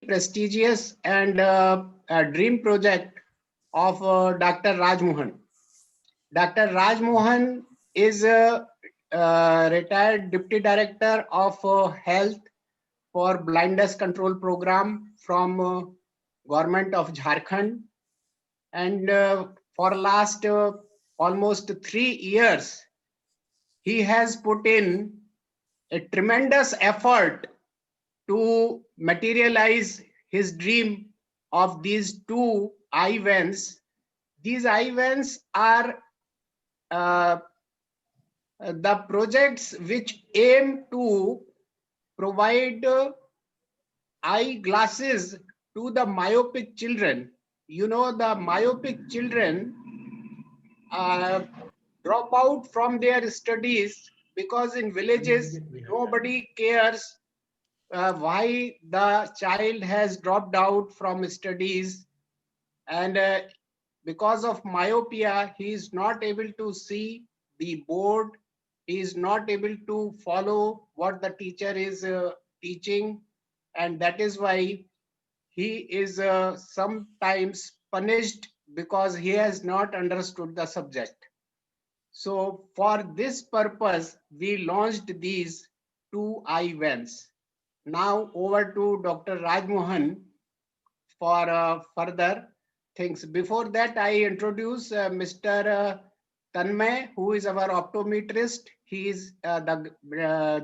prestigious and a dream project of Dr. Raj Mohan. Dr. Raj Mohan is a retired Deputy Director of Health for Blindness Control Program from Government of Jharkhand. And for last almost 3 years, he has put in a tremendous effort to materialize his dream of these two eye vents. These eye vents are uh, the projects which aim to provide eye glasses to the myopic children. You know, the myopic children drop out from their studies because in villages nobody cares why the child has dropped out from studies, and because of myopia he is not able to see the board, he is not able to follow what the teacher is teaching, and that is why he is sometimes punished because he has not understood the subject. So for this purpose we launched these two eye vents. Now over to Dr. Raj Mohan for further things. Before that, I introduce Mr. Tanmay, who is our optometrist. He is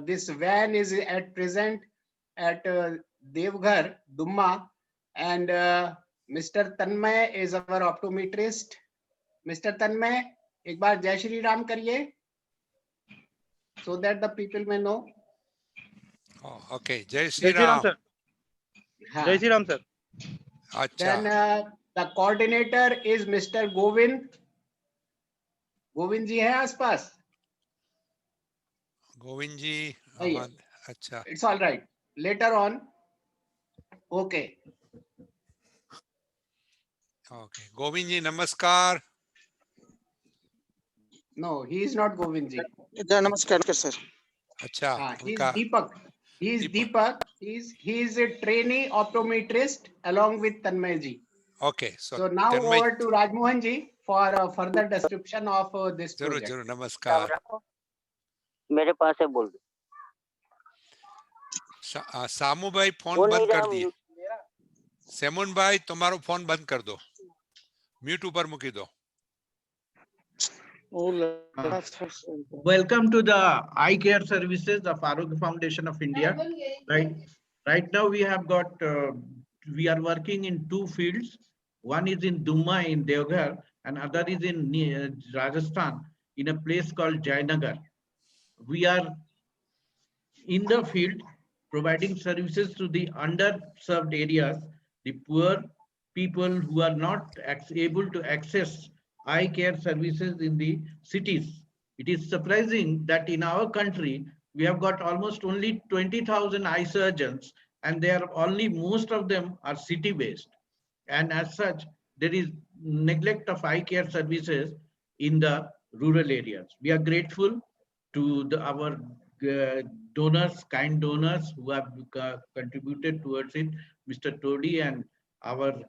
this van is at present at Devghar, Dumma, and Mr. Tanmay is our optometrist. Mr. Tanmay, एक बार जय श्री राम करिए, so that the people may know. Oh, okay. Jai Shri Ram. sir. Jai Shri Ram, sir. Then Acha. the coordinator is Mr. Govind. Govind ji hai आसपास? Govind ji. नहीं है. Ahmad. Acha. It's all right. Later on. Okay. Okay. Govind ji, namaskar. No, he is not Govind ji. Namaskar, sir. Acha. He is Unka. Deepak. He is Deepak. He is a trainee optometrist along with Tanmay ji. Okay. So now Tanmay- over to Raj Mohan ji for a further description of this जरूर project. जरूर नमस्कार. मेरे पास है, बोल दो. सामू भाई phone बोल बंद नहीं कर रहा दिए. सेमुन भाई तुम्हारो फोन बंद कर दो, म्यूट ऊपर मुकी दो. Welcome to the Eye Care Services of Arogya Foundation of India. Right now we have got, we are working in two fields. One is in Dumma in Devghar and other is in Rajasthan in a place called Jayanagar. We are in the field providing services to the underserved areas, the poor people who are not able to access eye care services in the cities. It is surprising that in our country, we have got almost only 20,000 eye surgeons, and they are only, most of them are city-based. And as such, there is neglect of eye care services in the rural areas. We are grateful to our donors, kind donors who have contributed towards it, Mr. Todi and our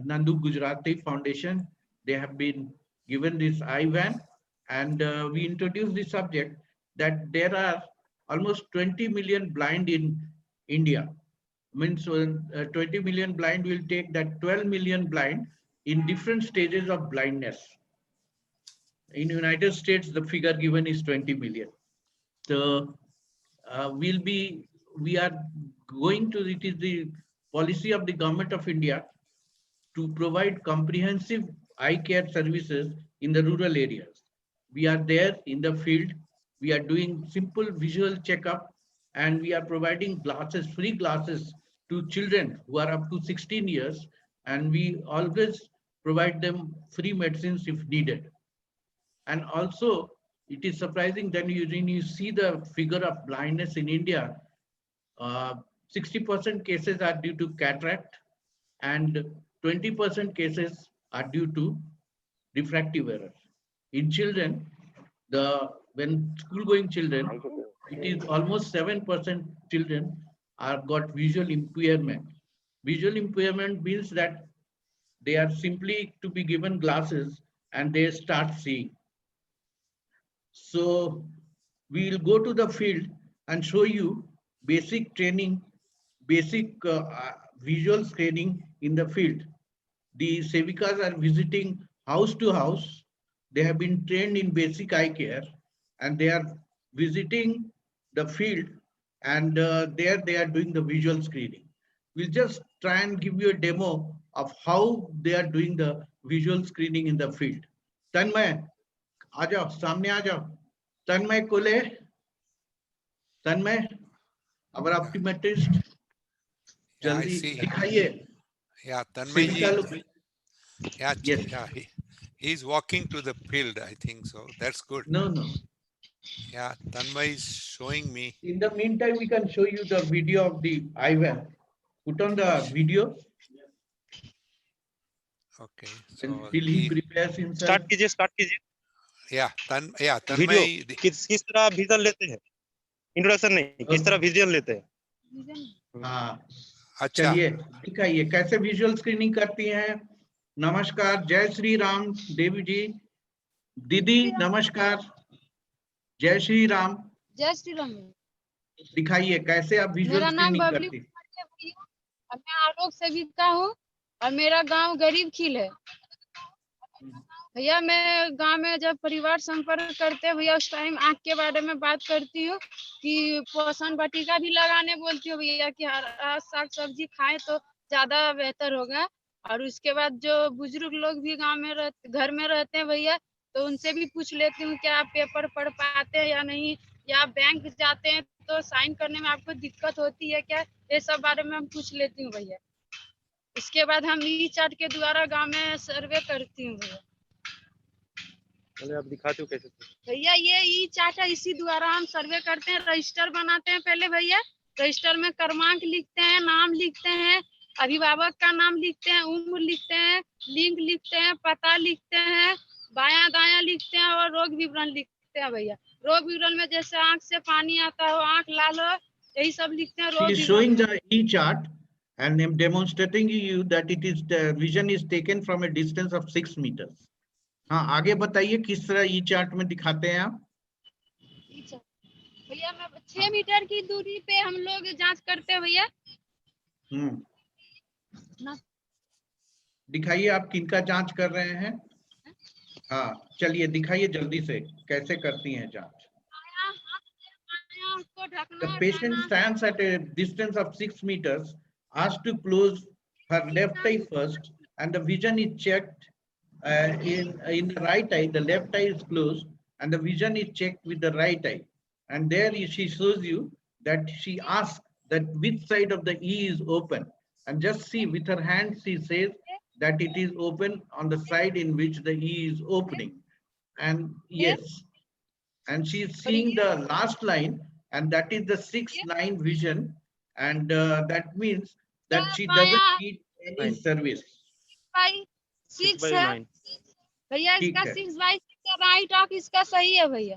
Nandu Gujarati Foundation. They have been given this eye van, and we introduced the subject that there are almost 20 million blind in India. Means 20 million blind will take that 12 million blind in different stages of blindness. In United States, the figure given is 20 million. So we are going to, it is the policy of the government of India to provide comprehensive eye care services in the rural areas. We are there in the field. We are doing simple visual checkup, and we are providing glasses, free glasses to children who are up to 16 years. And we always provide them free medicines if needed. And also, it is surprising that when you see the figure of blindness in India, 60% cases are due to cataract and 20% cases are due to refractive errors. In children, when school-going children, it is almost 7% children are got visual impairment. Visual impairment means that they are simply to be given glasses and they start seeing. So we'll go to the field and show you basic training, basic visual training in the field. The Sevikas are visiting house to house. They have been trained in basic eye care and they are visiting the field, and there they are doing the visual screening. We'll just try and give you a demo of how they are doing the visual screening in the field. Tanmay, आ जाओ, सामने आ जाओ. तन्मय कोले, तन्मय, our optometrist, Yeah, I जल्दी see. दिखाइए. Yeah, Tanmay Sevika ji. look. Yeah, Yes. yeah, he's walking to the field, I think so. That's good. No. Yeah, Tanmay is showing me. In the meantime, we can show you the video of the IVAN. Put on the video Okay. So until he prepares himself. Start कीजिए. yeah, video Tanmay. किस तरह vision लेते हैं, introduction नहीं, किस तरह vision लेते हैं. हाँ, अच्छा. चलिए दिखाइए कैसे विजुअल स्क्रीनिंग करती हैं. नमस्कार, जय श्री राम देवी जी. दीदी नमस्कार, जय श्री राम. जय श्री राम. दिखाइए कैसे आप विजुअल मेरा नाम स्क्रीनिंग बबली करती. कुमार है भैया, और मैं आलोक सेविका हूँ और मेरा गांव गरीब खील है भैया. मैं गांव में जब परिवार संपर्क करते हैं भैया, उस टाइम आँख के बारे में बात करती हूँ कि पोषण वाटिका भी लगाने बोलती हूँ भैया कि हरा साग सब्जी खाएं तो ज्यादा बेहतर होगा. और उसके बाद जो बुजुर्ग लोग भी गांव में घर में रहते हैं भैया, तो उनसे भी पूछ लेती हूँ क्या आप पेपर पढ़ पाते हैं या नहीं, या बैंक जाते हैं तो साइन करने में आपको दिक्कत होती है क्या, ये सब बारे में हम पूछ लेती हूँ भैया. इसके बाद हम ई चार्ट के द्वारा गांव में सर्वे करती हूँ भैया. चलिए आप दिखाते हो कैसे. भैया ये ई चार्ट है, इसी द्वारा हम सर्वे करते हैं. रजिस्टर बनाते हैं पहले भैया, रजिस्टर में क्रमांक लिखते हैं, नाम लिखते हैं, अभिभावक का नाम लिखते हैं, उम्र लिखते हैं, लिंग लिखते हैं, पता लिखते हैं, बायां दायां लिखते हैं और रोग विवरण लिखते हैं भैया. रोग विवरण में जैसे आंख से पानी आता हो, आंख लाल हो, यही सब लिखते हैं. She is showing the e-chart and I'm demonstrating you that it is the vision is taken from a distance of 6 meters. हाँ, आगे बताइए किस तरह e-chart में दिखाते हैं आप. भैया मैं 6 मीटर की दूरी पे हम लोग जांच करते हैं भैया. दिखाइए आप किनका जांच कर रहे हैं. हाँ, चलिए दिखाइए जल्दी से कैसे करती हैं जांच. The patient stands at a distance of 6 meters, asked to close her left eye first, and the vision is checked in the right eye. The left eye is closed, and the vision is checked with the right eye. And there she shows you that she asks that which side of the E is open, and just see with her hand she says that it is open on the side in which the E is opening. And yes, and she is seeing the last line, and that is the 6-9 vision, and that means that she doesn't need any service. 6 है भैया, इसका 6/6 right आंख इसका सही है भैया.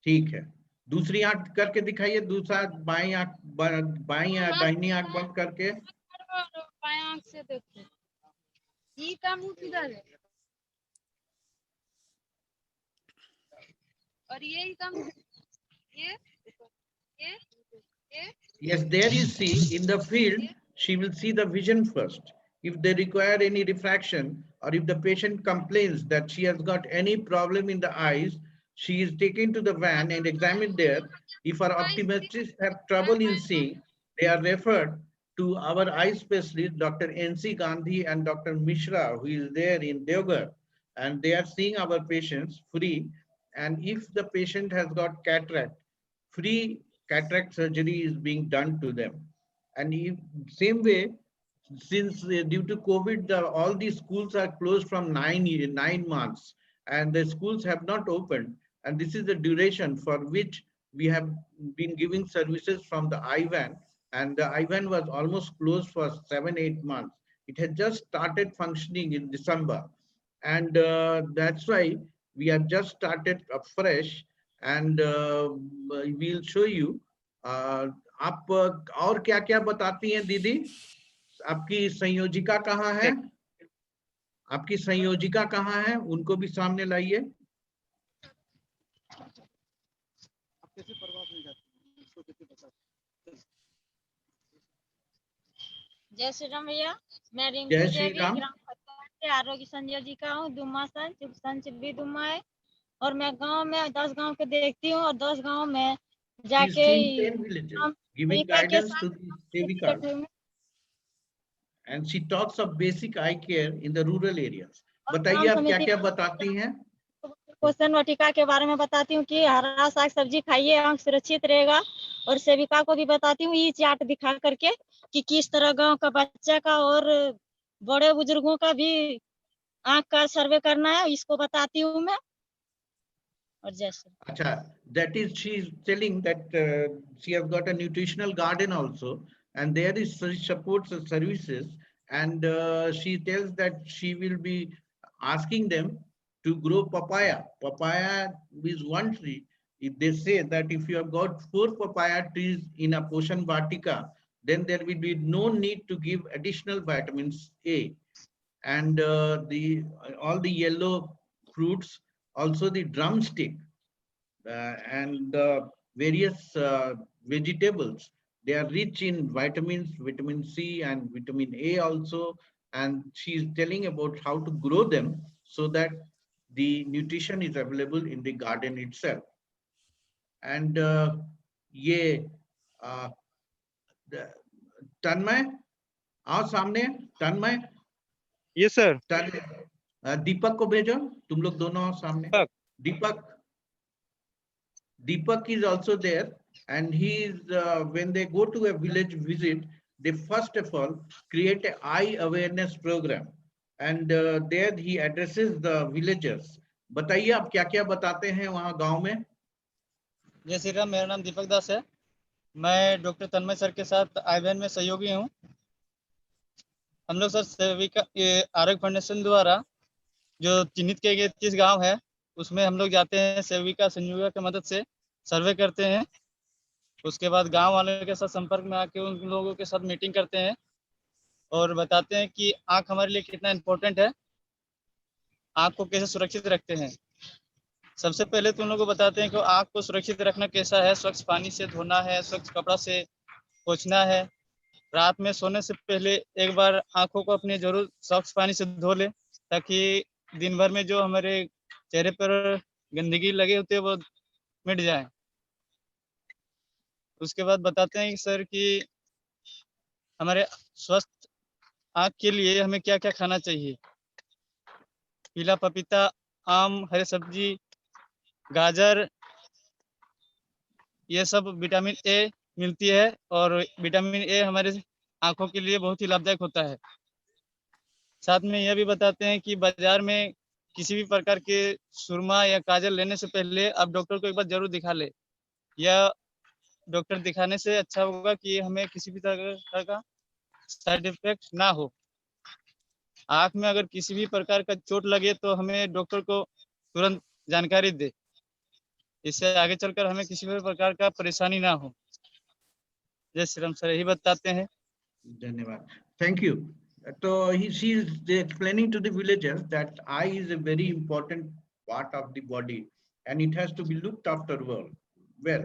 ठीक है, दूसरी आंख करके दिखाइए. दूसरा बाईं आंख, बाईं या दाहिनी आंख बंद करके. बाईं आंख से देखो, ई का मुंह किधर है और ये का मुंह, ये. Yes, there you see in the field, she will see the vision first. If they require any refraction, or if the patient complains that she has got any problem in the eyes, she is taken to the van and examined there. If our optometrists have trouble in seeing, they are referred to our eye specialist, Dr. N.C. Gandhi and Dr. Mishra, who is there in Deoghar, and they are seeing our patients free. And if the patient has got cataract, free cataract surgery is being done to them. And if, same way, since due to COVID, all these schools are closed from 9 months, and the schools have not opened. And this is the duration for which we have been giving services from the IVAN, and the IVAN was almost closed for 7-8 months. It had just started functioning in December, and that's why we have just started afresh. And we'll show you आप और क्या क्या बताती हैं दीदी? आपकी संयोजिका कहाँ है? आपकी संयोजिका कहाँ है? उनको भी सामने लाइए। जय श्री राम भैया, मैं रिंकू जय श्री देवी राम। ग्राम फतेहपुर से आरोग्य संयोजिका हूँ। दुम्मा संच भी दुम्मा है और मैं गांव में 10 गांव के देखती हूँ और 10 गांव में She's जाके seen 10 villages, giving सेविका के guidance साथ to the sevikas, बैठे हुए and she talks of basic eye care in the rural areas. और बताइए ग्राम आप क्या समिति क्या बताती हैं? पोषण वाटिका के बारे में बताती हूँ कि हरा साग सब्जी खाइए, आंख सुरक्षित रहेगा। और सेविका को भी बताती हूँ ये चार्ट दिखा करके कि किस तरह गांव का बच्चा का और बड़े बुजुर्गों का भी आंख का सर्वे करना है, इसको बताती हूँ मैं। और जैसे Acha, that is, she is telling that she has got a nutritional garden also, and there is she supports the services, and she tells that she will be asking them to grow papaya. Papaya is one tree. If they say that if you have got 4 papaya trees in a Poshan Vatika, then there will be no need to give additional vitamins A. And the all the yellow fruits, also the drumstick, and various vegetables. They are rich in vitamins, vitamin C and vitamin A also. And she is telling about how to grow them so that the nutrition is available in the garden itself. And ये तन्मय आओ सामने। तन्मय, yes sir. दीपक को भेजो, तुम लोग दोनों आओ सामने। दीपक। Deepak is also there, and he is when they go to a village visit, they first of all create an eye awareness program, and there he addresses the villagers. बताइए आप क्या क्या बताते हैं वहाँ गांव में? जय श्री राम, मेरा नाम दीपक दास है। मैं डॉक्टर तन्मय सर के साथ आईबीएन में सहयोगी हूँ। हम लोग सर सेविका आरोग्य फाउंडेशन द्वारा जो चिन्हित किए गए 30 गांव है उसमें हम लोग जाते हैं, सेविका संयोगिका की मदद से सर्वे करते हैं। उसके बाद गांव वालों के साथ संपर्क में आके उन लोगों के साथ मीटिंग करते हैं और बताते हैं कि आँख हमारे लिए कितना इम्पोर्टेंट है, आँख को कैसे सुरक्षित रखते हैं। सबसे पहले तो उन लोगों को बताते हैं कि आँख को सुरक्षित रखना कैसा है, स्वच्छ पानी से धोना है, स्वच्छ कपड़ा से पोंछना है। रात में सोने से पहले एक बार आँखों को अपने जरूर स्वच्छ पानी से धो ले, ताकि दिन भर में जो हमारे चेहरे पर गंदगी लगे होते हैं वो मिट जाए। उसके बाद बताते हैं सर कि हमारे स्वस्थ आँख के लिए हमें क्या क्या खाना चाहिए। पीला पपीता, आम, हरी सब्जी, गाजर, ये सब विटामिन ए मिलती है और विटामिन ए हमारे आँखों के लिए बहुत ही लाभदायक होता है। साथ में यह भी बताते हैं कि बाजार में किसी भी प्रकार के सुरमा या काजल लेने से पहले आप डॉक्टर को एक बार जरूर दिखा ले। या डॉक्टर दिखाने से अच्छा होगा कि हमें किसी भी तरह का साइड इफेक्ट ना हो। आँख में अगर किसी भी प्रकार का चोट लगे तो हमें डॉक्टर को तुरंत जानकारी दे, इससे आगे चलकर हमें किसी भी प्रकार का परेशानी ना हो। जय श्री राम सर, यही बताते हैं। धन्यवाद, thank you. So she is explaining to the villagers that eye is a very important part of the body and it has to be looked after well.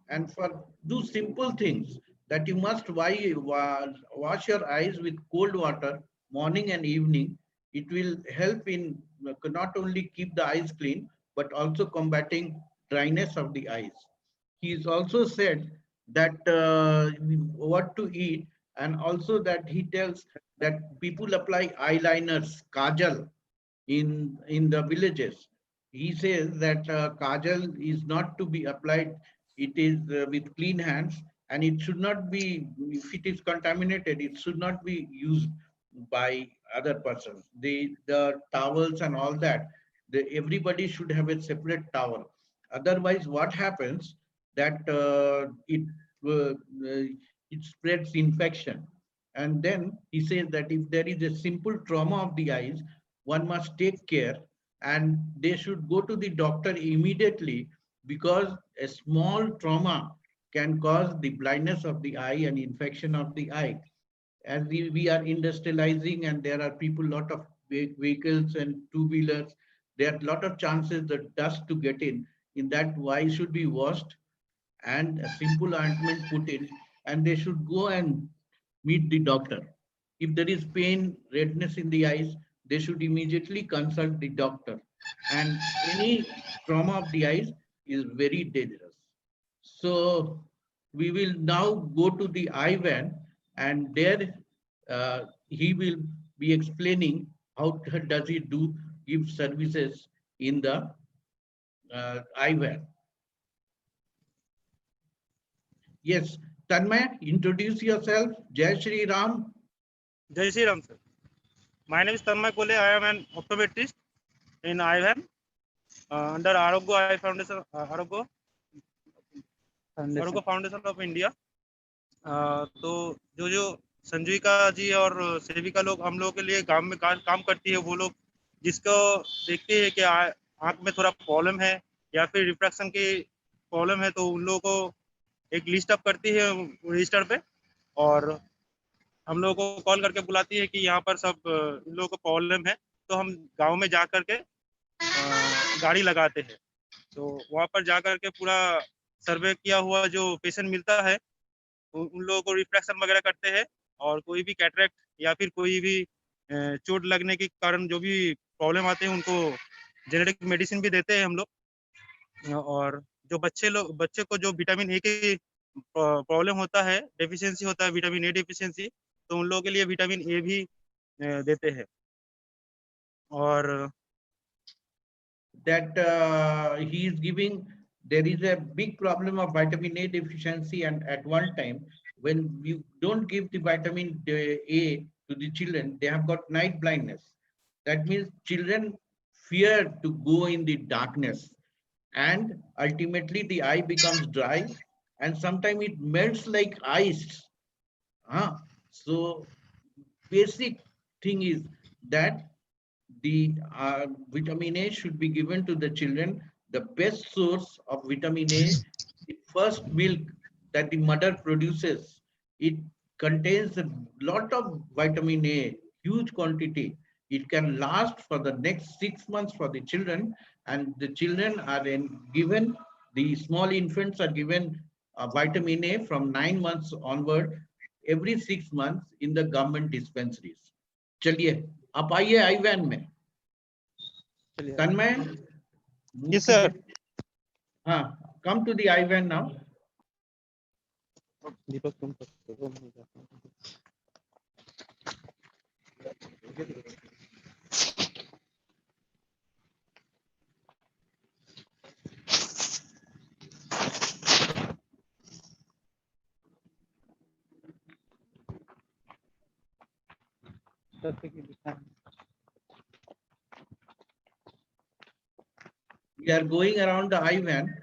And for do simple things that you must wash your eyes with cold water morning and evening. It will help in not only keep the eyes clean but also combating dryness of the eyes. He is also said that what to eat, and also that he tells that people apply eyeliners, kajal, in the villages. He says that kajal is not to be applied. It is with clean hands, and it should not be, if it is contaminated, it should not be used by other persons. The towels and all that, everybody should have a separate towel. Otherwise, what happens that it spreads infection. And then he says that if there is a simple trauma of the eyes, one must take care and they should go to the doctor immediately, because a small trauma can cause the blindness of the eye and infection of the eye. As we are industrializing and there are people, lot of vehicles and two-wheelers, there are a lot of chances that dust to get in that eye should be washed and a simple ointment put in, and they should go and meet the doctor. If there is pain, redness in the eyes, they should immediately consult the doctor. And any trauma of the eyes is very dangerous. So we will now go to the eye van, and there he will be explaining how does he give services in the eye van. Yes, Tanmay, introduce yourself. Jai Shri Ram. Jai Shri Ram, sir. My name is Tanmay Kole. I am an optometrist in IVAN under Aroggo Eye Foundation, Aroggo Foundation of India. तो जो संजीविका जी और सेविका लोग हम लोगों के लिए गांव में काम करती है, वो लोग जिसको देखते हैं कि आंख में थोड़ा प्रॉब्लम है या फिर रिफ्रैक्शन की प्रॉब्लम है, तो उन लोगों को एक लिस्ट अप करती है रजिस्टर पे, और हम लोगों को कॉल करके बुलाती है कि यहाँ पर सब इन लोगों को प्रॉब्लम है, तो हम गांव में जा करके गाड़ी लगाते हैं। तो वहाँ पर जा करके पूरा सर्वे किया हुआ जो पेशेंट मिलता है उन लोगों को रिफ्रैक्शन वगैरह करते हैं, और कोई भी कैटरेक्ट या फिर कोई भी चोट लगने के कारण जो भी प्रॉब्लम आते हैं उनको जेनेटिक मेडिसिन भी देते हैं हम लोग। और जो बच्चे को जो विटामिन ए की प्रॉब्लम होता है, डेफिशिएंसी होता है, विटामिन ए डेफिशिएंसी, तो उन लोगों के लिए विटामिन ए भी देते हैं। और that he is giving, there is a big problem of vitamin A deficiency, and at one time when you don't give the vitamin A to the children, they have got night blindness. That means children fear to go in the darkness, and ultimately the eye becomes dry, and sometimes it melts like ice. So basic thing is that the vitamin A should be given to the children. The best source of vitamin A, the first milk that the mother produces, it contains a lot of vitamin A, huge quantity. It can last for the next 6 months for the children, and the children are given, the small infants are given vitamin A from 9 months onward, every 6 months in the government dispensaries. चलिए आप आइए Ivan में। Tanmay, yes sir, हाँ, come to the Ivan now. Deepak तुम We are going around the eye van.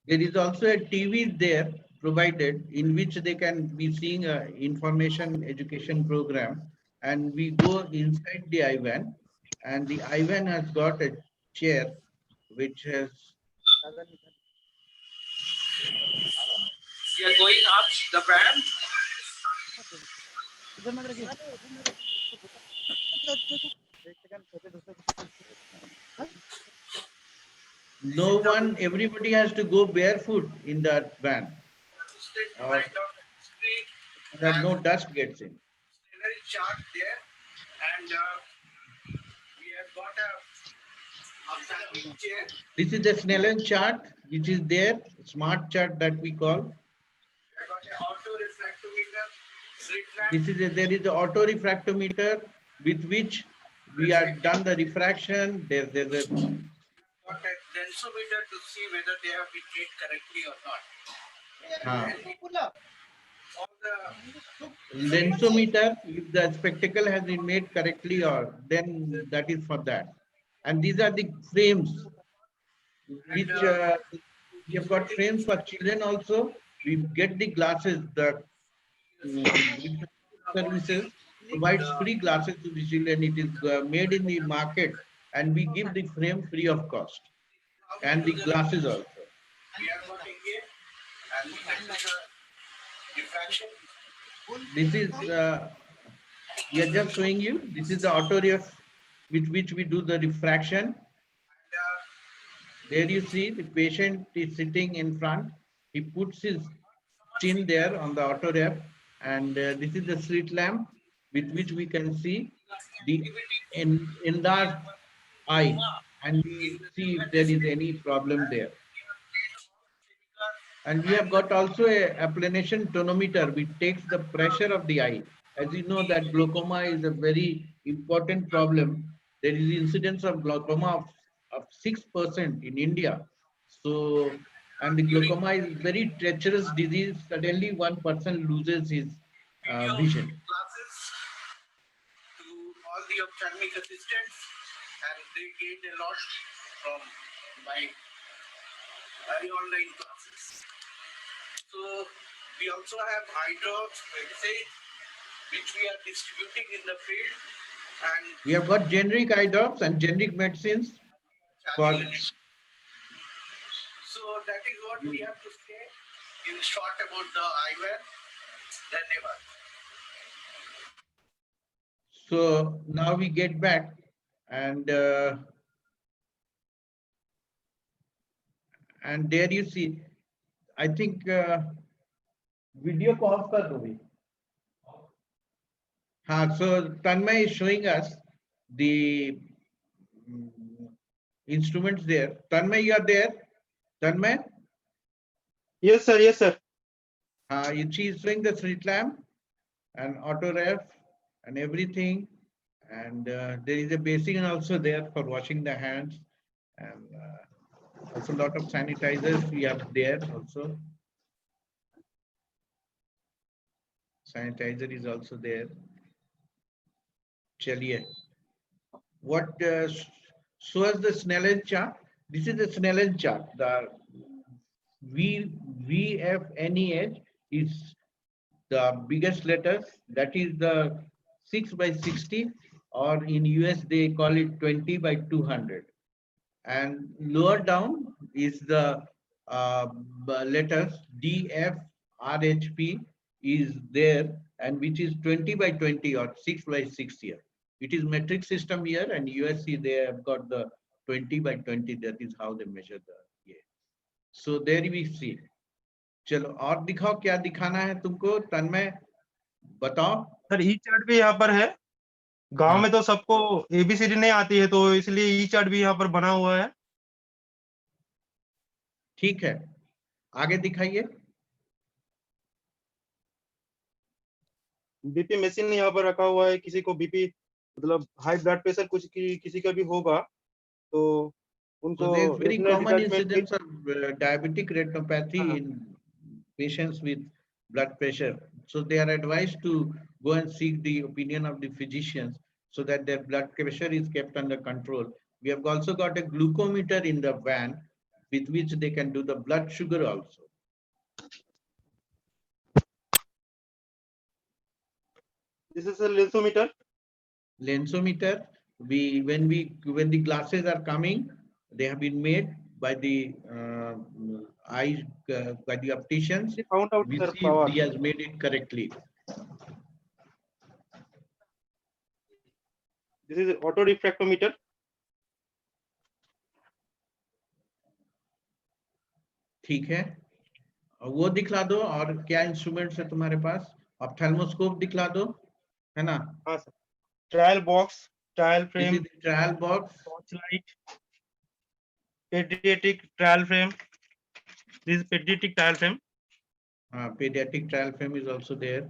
There is also a TV there provided in which they can be seeing a information education program, and we go inside the eye van, and the eye van has got a chair which has. We are going up the van. No one, everybody has to go barefoot in that van. That no dust gets in. Chart there, and we have got a chair. This is the Snellen chart, which is there, smart chart that we call. We have got an auto refractometer. This is there is an auto refractometer with which we have done the refraction. There's a got a densometer to see whether they have been treated correctly or not. Lensometer, if the spectacle has been made correctly, or then that is for that. And these are the frames which we have got frames for children also. We get the glasses, the services provides free glasses to the children. It is made in the market and we give the frame free of cost, and the glasses also. This is, we are just showing you, this is the auto-ref with which we do the refraction. There you see the patient is sitting in front. He puts his chin there on the auto-ref, and this is the slit lamp with which we can see the enlarged eye, and we see if there is any problem there. And we have got also a applanation tonometer which takes the pressure of the eye. As you know that glaucoma is a very important problem. There is incidence of glaucoma of 6% in India. So, and the glaucoma is very treacherous disease. Suddenly one person loses his vision. To all the ophthalmic assistants, and they gained a lot from my online classes. So we also have eye drops, medicine, which we are distributing in the field, and We have got generic eye drops and generic medicines for. So that is what we have to say in short about the eyewear. Dhanyavad. So now we get back, and there you see, I think video को off कर दो भी. So Tanmay is showing us the instruments there. Tanmay, you are there? Tanmay? Yes, sir. Yes, sir. She is showing the slit lamp and auto ref and everything. And there is a basin also there for washing the hands. And also a lot of sanitizers we have there also. Sanitizer is also there. Chaliye. What shows the Snellen chart? This is the Snellen chart. The VFNEH is the biggest letters. That is the 6/60, or in US they call it 20/200. And lower down is the letters DFRHP is there, and which is 20/20 or 6/60. It is metric system here, and USC they have got the 20/20. That is how they measure the. So there we see. चलो और दिखाओ क्या दिखाना है तुमको तन्मय बताओ. Sir ई chart भी यहाँ पर है. गांव में तो सबको एबीसीडी नहीं आती है, तो इसलिए ई चार्ट भी यहाँ पर बना हुआ है. ठीक है, आगे दिखाइए. बीपी मशीन यहाँ पर रखा हुआ है. किसी को बीपी मतलब हाई ब्लड प्रेशर कुछ किसी का भी होगा तो उनको. So there is very common incidence of diabetic retinopathy in patients with blood pressure. So they are advised to go and seek the opinion of the physicians so that their blood pressure is kept under control. We have also got a glucometer in the van with which they can do the blood sugar also. This is a lensometer. Lensometer, when the glasses are coming, they have been made by the by the opticians. Found out We their see power. he has made it correctly. This is auto refractometer. ठीक है, वो दिखला दो. और क्या instruments है तुम्हारे पास? Ophthalmoscope दिखला दो, है ना? हाँ sir. Trial box, trial frame, This is the trial box. Torchlight, paediatric trial frame. This is pediatric trial frame. Pediatric trial frame is also there.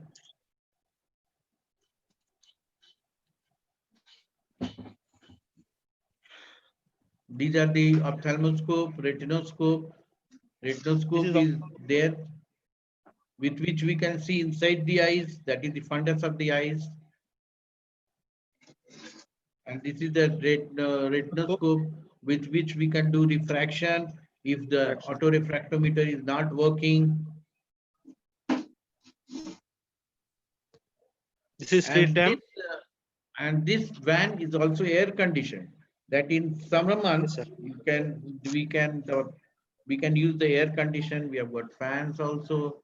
These are the ophthalmoscope, retinoscope. Retinoscope is there, with which we can see inside the eyes. That is the fundus of the eyes. And this is the retinoscope with which we can do refraction if the autorefractometer is not working. This is street lamp. And this van is also air conditioned. that in summer months sir. we can use the air condition. We have got fans also.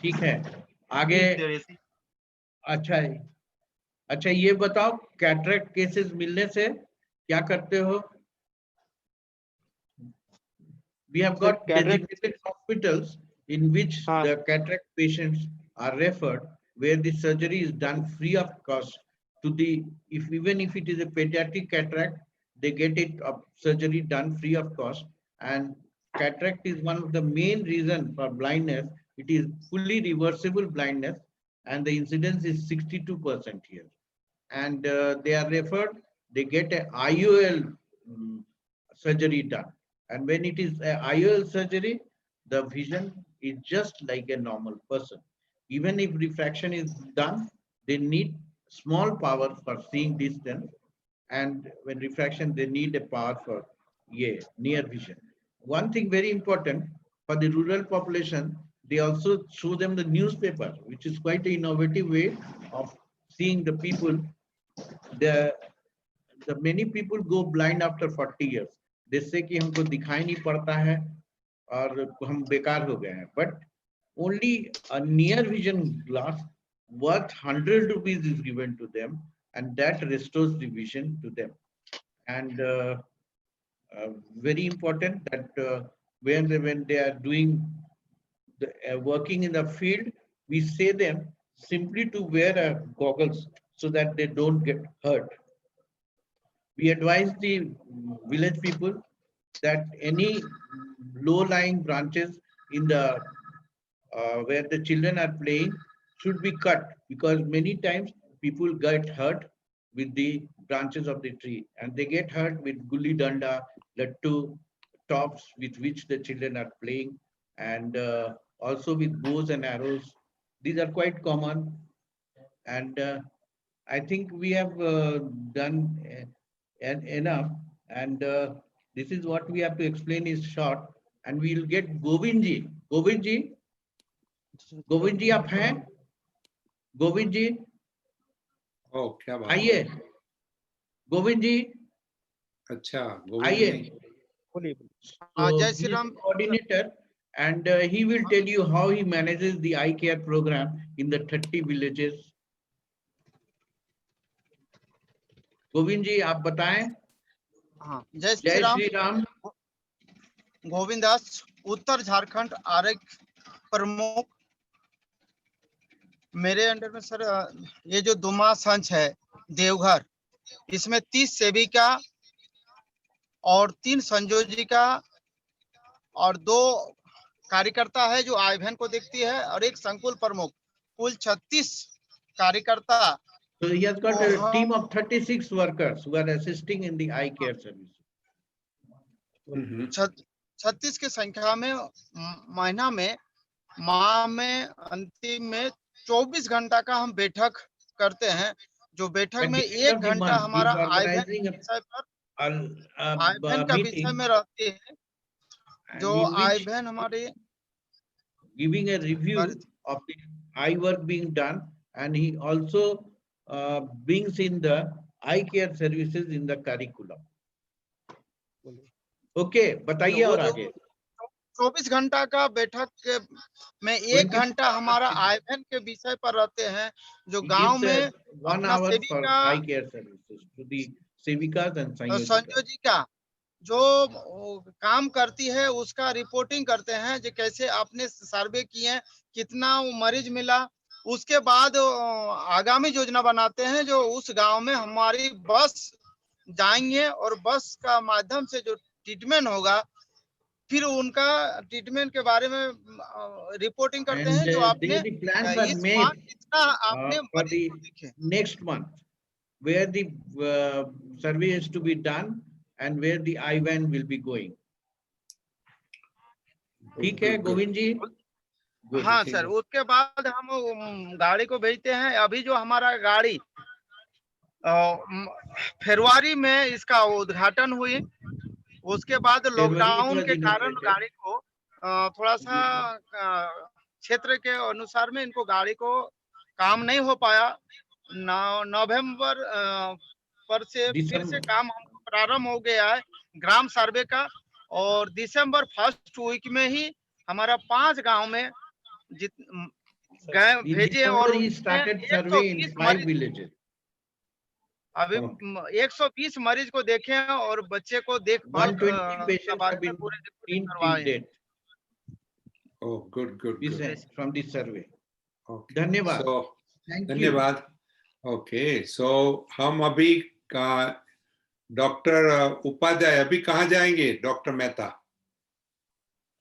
ठीक है आगे अच्छा है अच्छा ये बताओ cataract cases मिलने से क्या करते हो we have got designated hospitals in which the cataract patients are referred where the surgery is done free of cost to the even if it is a pediatric cataract they get it surgery done free of cost and cataract is one of the main reason for blindness. It is fully reversible blindness and the incidence is 62% here and they are referred they get a IOL surgery done. And when it is a IOL surgery, the vision is just like a normal person. Even if refraction is done, they need small power for seeing distance. And when refraction, they need a power for near vision. One thing very important for the rural population, they also show them the newspaper, which is quite an innovative way of seeing the people. The many people go blind after 40 years. जिससे कि हमको दिखाई नहीं पड़ता है और हम बेकार हो गए हैं but only a near vision glass worth 100 rupees is given to them and that restores the vision to them and very important that when they are doing the working in the field we say them simply to wear a goggles so that they don't get hurt. We advise the village people that any low-lying branches in the where the children are playing should be cut because many times people get hurt with the branches of the tree and they get hurt with gulli danda, lattu, tops with which the children are playing and also with bows and arrows. These are quite common and I think we have done enough and this is what we have to explain is short and we will get Govind ji. Govind ji आप हैं? गोविंद जी क्या बात आइए गोविंद जी अच्छा आइए जय Shri Ram coordinator and he will tell you how he manages the eye care program in the 30 villages. Govind जी आप बताएं. हाँ जय श्री राम. गोविंद दास उत्तर झारखंड आरोग्य प्रमुख. मेरे अंडर में सर ये जो दुमा संच है देवघर इसमें 30 सेविका और 3 संयोजिका और 2 कार्यकर्ता है जो आई बहन को देखती है और एक संकुल प्रमुख कुल 36 कार्यकर्ता. So he has got a team of 36 workers who are assisting in the eye care service. 36 की संख्या में महीना में माह में अंतिम में 24 घंटा का हम बैठक करते हैं जो बैठक में 1 घंटा हमारा आई बहन का विषय में रहती है जो आई बहन हमारे giving a review of the eye work being done and he also brings in the eye care services in the curriculum. Okay, बताइए और आगे. 24 घंटा का बैठक में 1 घंटा हमारा आई बहन के विषय पर रहते हैं जो गांव में 1 hour for eye care services to the sevikas and संयोजिका जो काम करती है उसका रिपोर्टिंग करते हैं जो कैसे आपने सर्वे किए कितना मरीज मिला उसके बाद आगामी योजना बनाते हैं जो उस गांव में हमारी बस जाएंगे और बस का माध्यम से जो ट्रीटमेंट होगा फिर उनका ट्रीटमेंट के बारे में रिपोर्टिंग करते हैं जो आपने कितना आपने मरीज देखे. Next month where the survey is to be done and where the eye van will be going. ठीक है गोविंद जी. हाँ सर उसके बाद हम गाड़ी को भेजते हैं. अभी जो हमारा गाड़ी फरवरी में इसका उद्घाटन हुई उसके बाद लॉकडाउन के कारण गाड़ी को थोड़ा सा क्षेत्र के अनुसार में इनको गाड़ी को काम नहीं हो पाया नवंबर पर से फिर से December. काम हमको प्रारंभ हो गया है ग्राम सर्वे का, और दिसंबर फर्स्ट वीक में ही हमारा 5 गांव में गए In भेजे, December, और he उसमें started survey in 120 5 मरीज, villages. अभी Okay. 120 मरीज को देखे हैं और बच्चे को देखभाल 120 के patients बारे have में been पूरे रिपोर्टिंग seen till करवाए हैं। date. Oh, good, good, This good. from this survey. Okay. Dhanyavad. So, Thank you. धन्यवाद. Okay, so हम अभी डॉक्टर उपाध्याय अभी कहाँ जाएंगे? Doctor Mehta.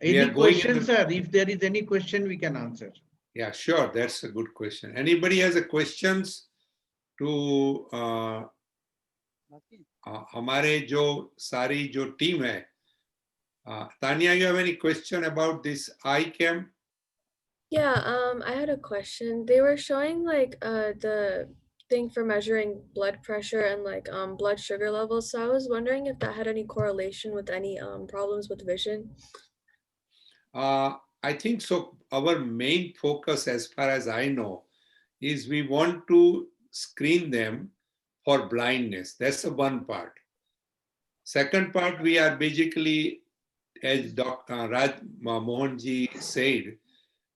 We are Any going in question, the- sir? If there is any question, we can answer. Yeah, sure. That's a good question. Anybody has a questions to हमारे जो सारी जो team है, Tanya, you have any question about this iCam? Yeah, I had a question. They were showing like the thing for measuring blood pressure and like blood sugar levels. So I was wondering if that had any correlation with any problems with vision. I think so. Our main focus, as far as I know, is we want to screen them for blindness. That's the one part. Second part, we are basically, as Dr. Raj Mohanji said,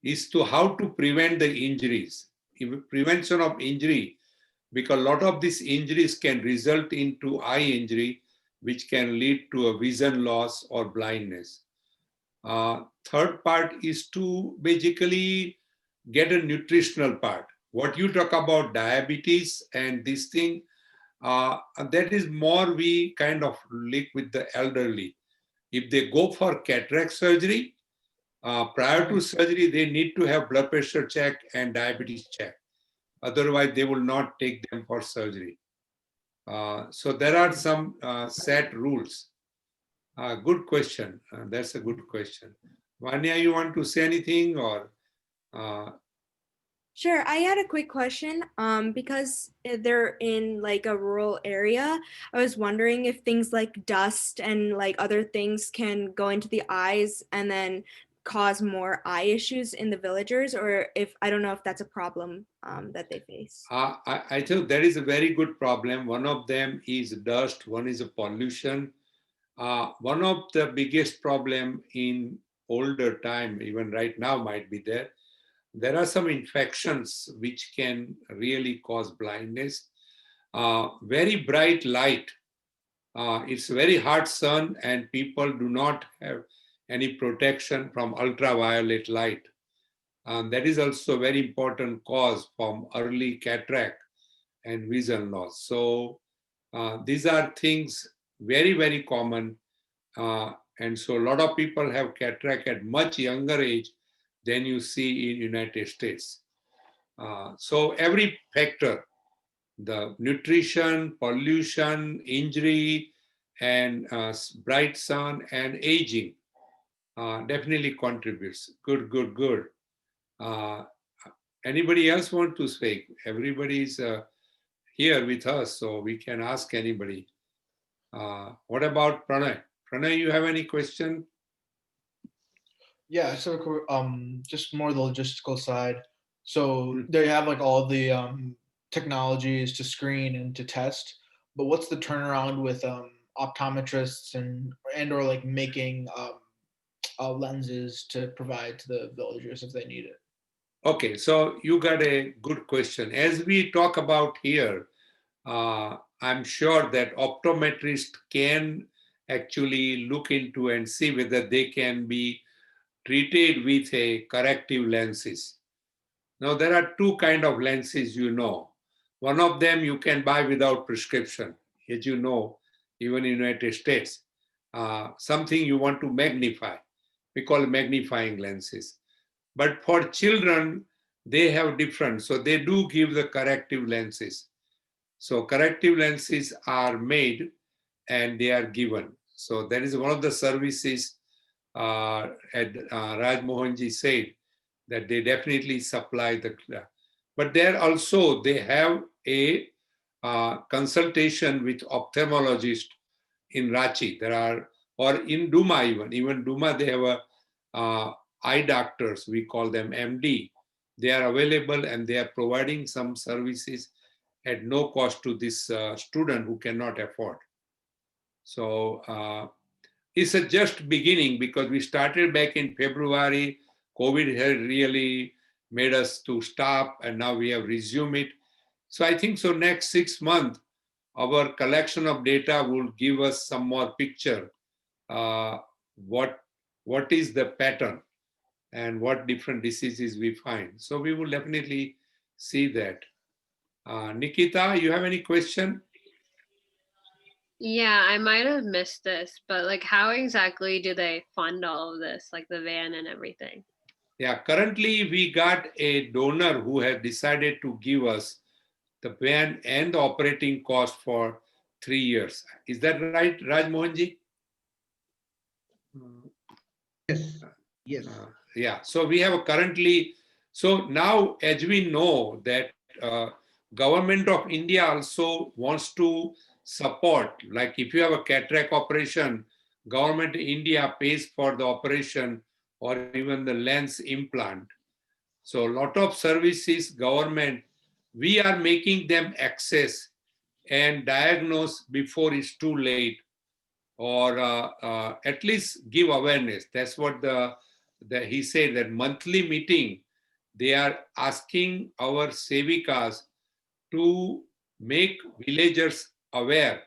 is to how to prevent the injuries. Prevention of injury, because a lot of these injuries can result into eye injury, which can lead to a vision loss or blindness. Third part is to basically get a nutritional part. What you talk about diabetes and this thing, that is more we kind of link with the elderly. If they go for cataract surgery, prior to surgery, they need to have blood pressure check and diabetes check. Otherwise, they will not take them for surgery. So there are some set rules. Good question. That's a good question. Vanya, you want to say anything or? Sure, I had a quick question. Because they're in like a rural area, I was wondering if things like dust and like other things can go into the eyes and then cause more eye issues in the villagers, or if I don't know if that's a problem that they face. I think that is a very good problem. One of them is dust. One is a pollution. One of the biggest problem in older time, even right now might be there. There are some infections which can really cause blindness. Very bright light. It's very hot sun and people do not have any protection from ultraviolet light. That is also a very important cause from early cataract and vision loss. So these are things very, very common. And so a lot of people have cataract at much younger age than you see in United States. So every factor, the nutrition, pollution, injury, and bright sun and aging definitely contributes. Good, good, good. Anybody else want to speak? Everybody's here with us, so we can ask anybody. What about Pranay? Pranay, you have any question? Yeah, so just more the logistical side. So they have like all the technologies to screen and to test, but what's the turnaround with optometrists and or like making lenses to provide to the villagers if they need it? Okay, so you got a good question. As we talk about here, I'm sure that optometrists can actually look into and see whether they can be treated with a corrective lenses. Now, there are two kind of lenses, you know. One of them you can buy without prescription, as you know, even in the United States. Something you want to magnify, we call magnifying lenses. But for children, they have different, so they do give the corrective lenses. So corrective lenses are made and they are given. So that is one of the services Raj Mohanji said, that they definitely supply the, but there also they have a consultation with ophthalmologist in Ranchi. There are, or in Duma even Duma, they have a eye doctors, we call them MD. They are available and they are providing some services at no cost to this student who cannot afford. So it's a just beginning because we started back in February. COVID had really made us to stop, and now we have resumed it. So I think so next 6 months, our collection of data will give us some more picture. What is the pattern and what different diseases we find. So we will definitely see that. Nikita, you have any question? Yeah, I might have missed this, but like how exactly do they fund all of this, like the van and everything? Yeah, currently we got a donor who has decided to give us the van and the operating cost for 3 years. Is that right, Raj Mohanji? Yes, yes. Yeah, so we have currently, so now as we know that government of India also wants to support, like if you have a cataract operation, government of India pays for the operation or even the lens implant. So a lot of services government, we are making them access and diagnose before it's too late, or at least give awareness. That's what he said, that monthly meeting, they are asking our sevikas to make villagers aware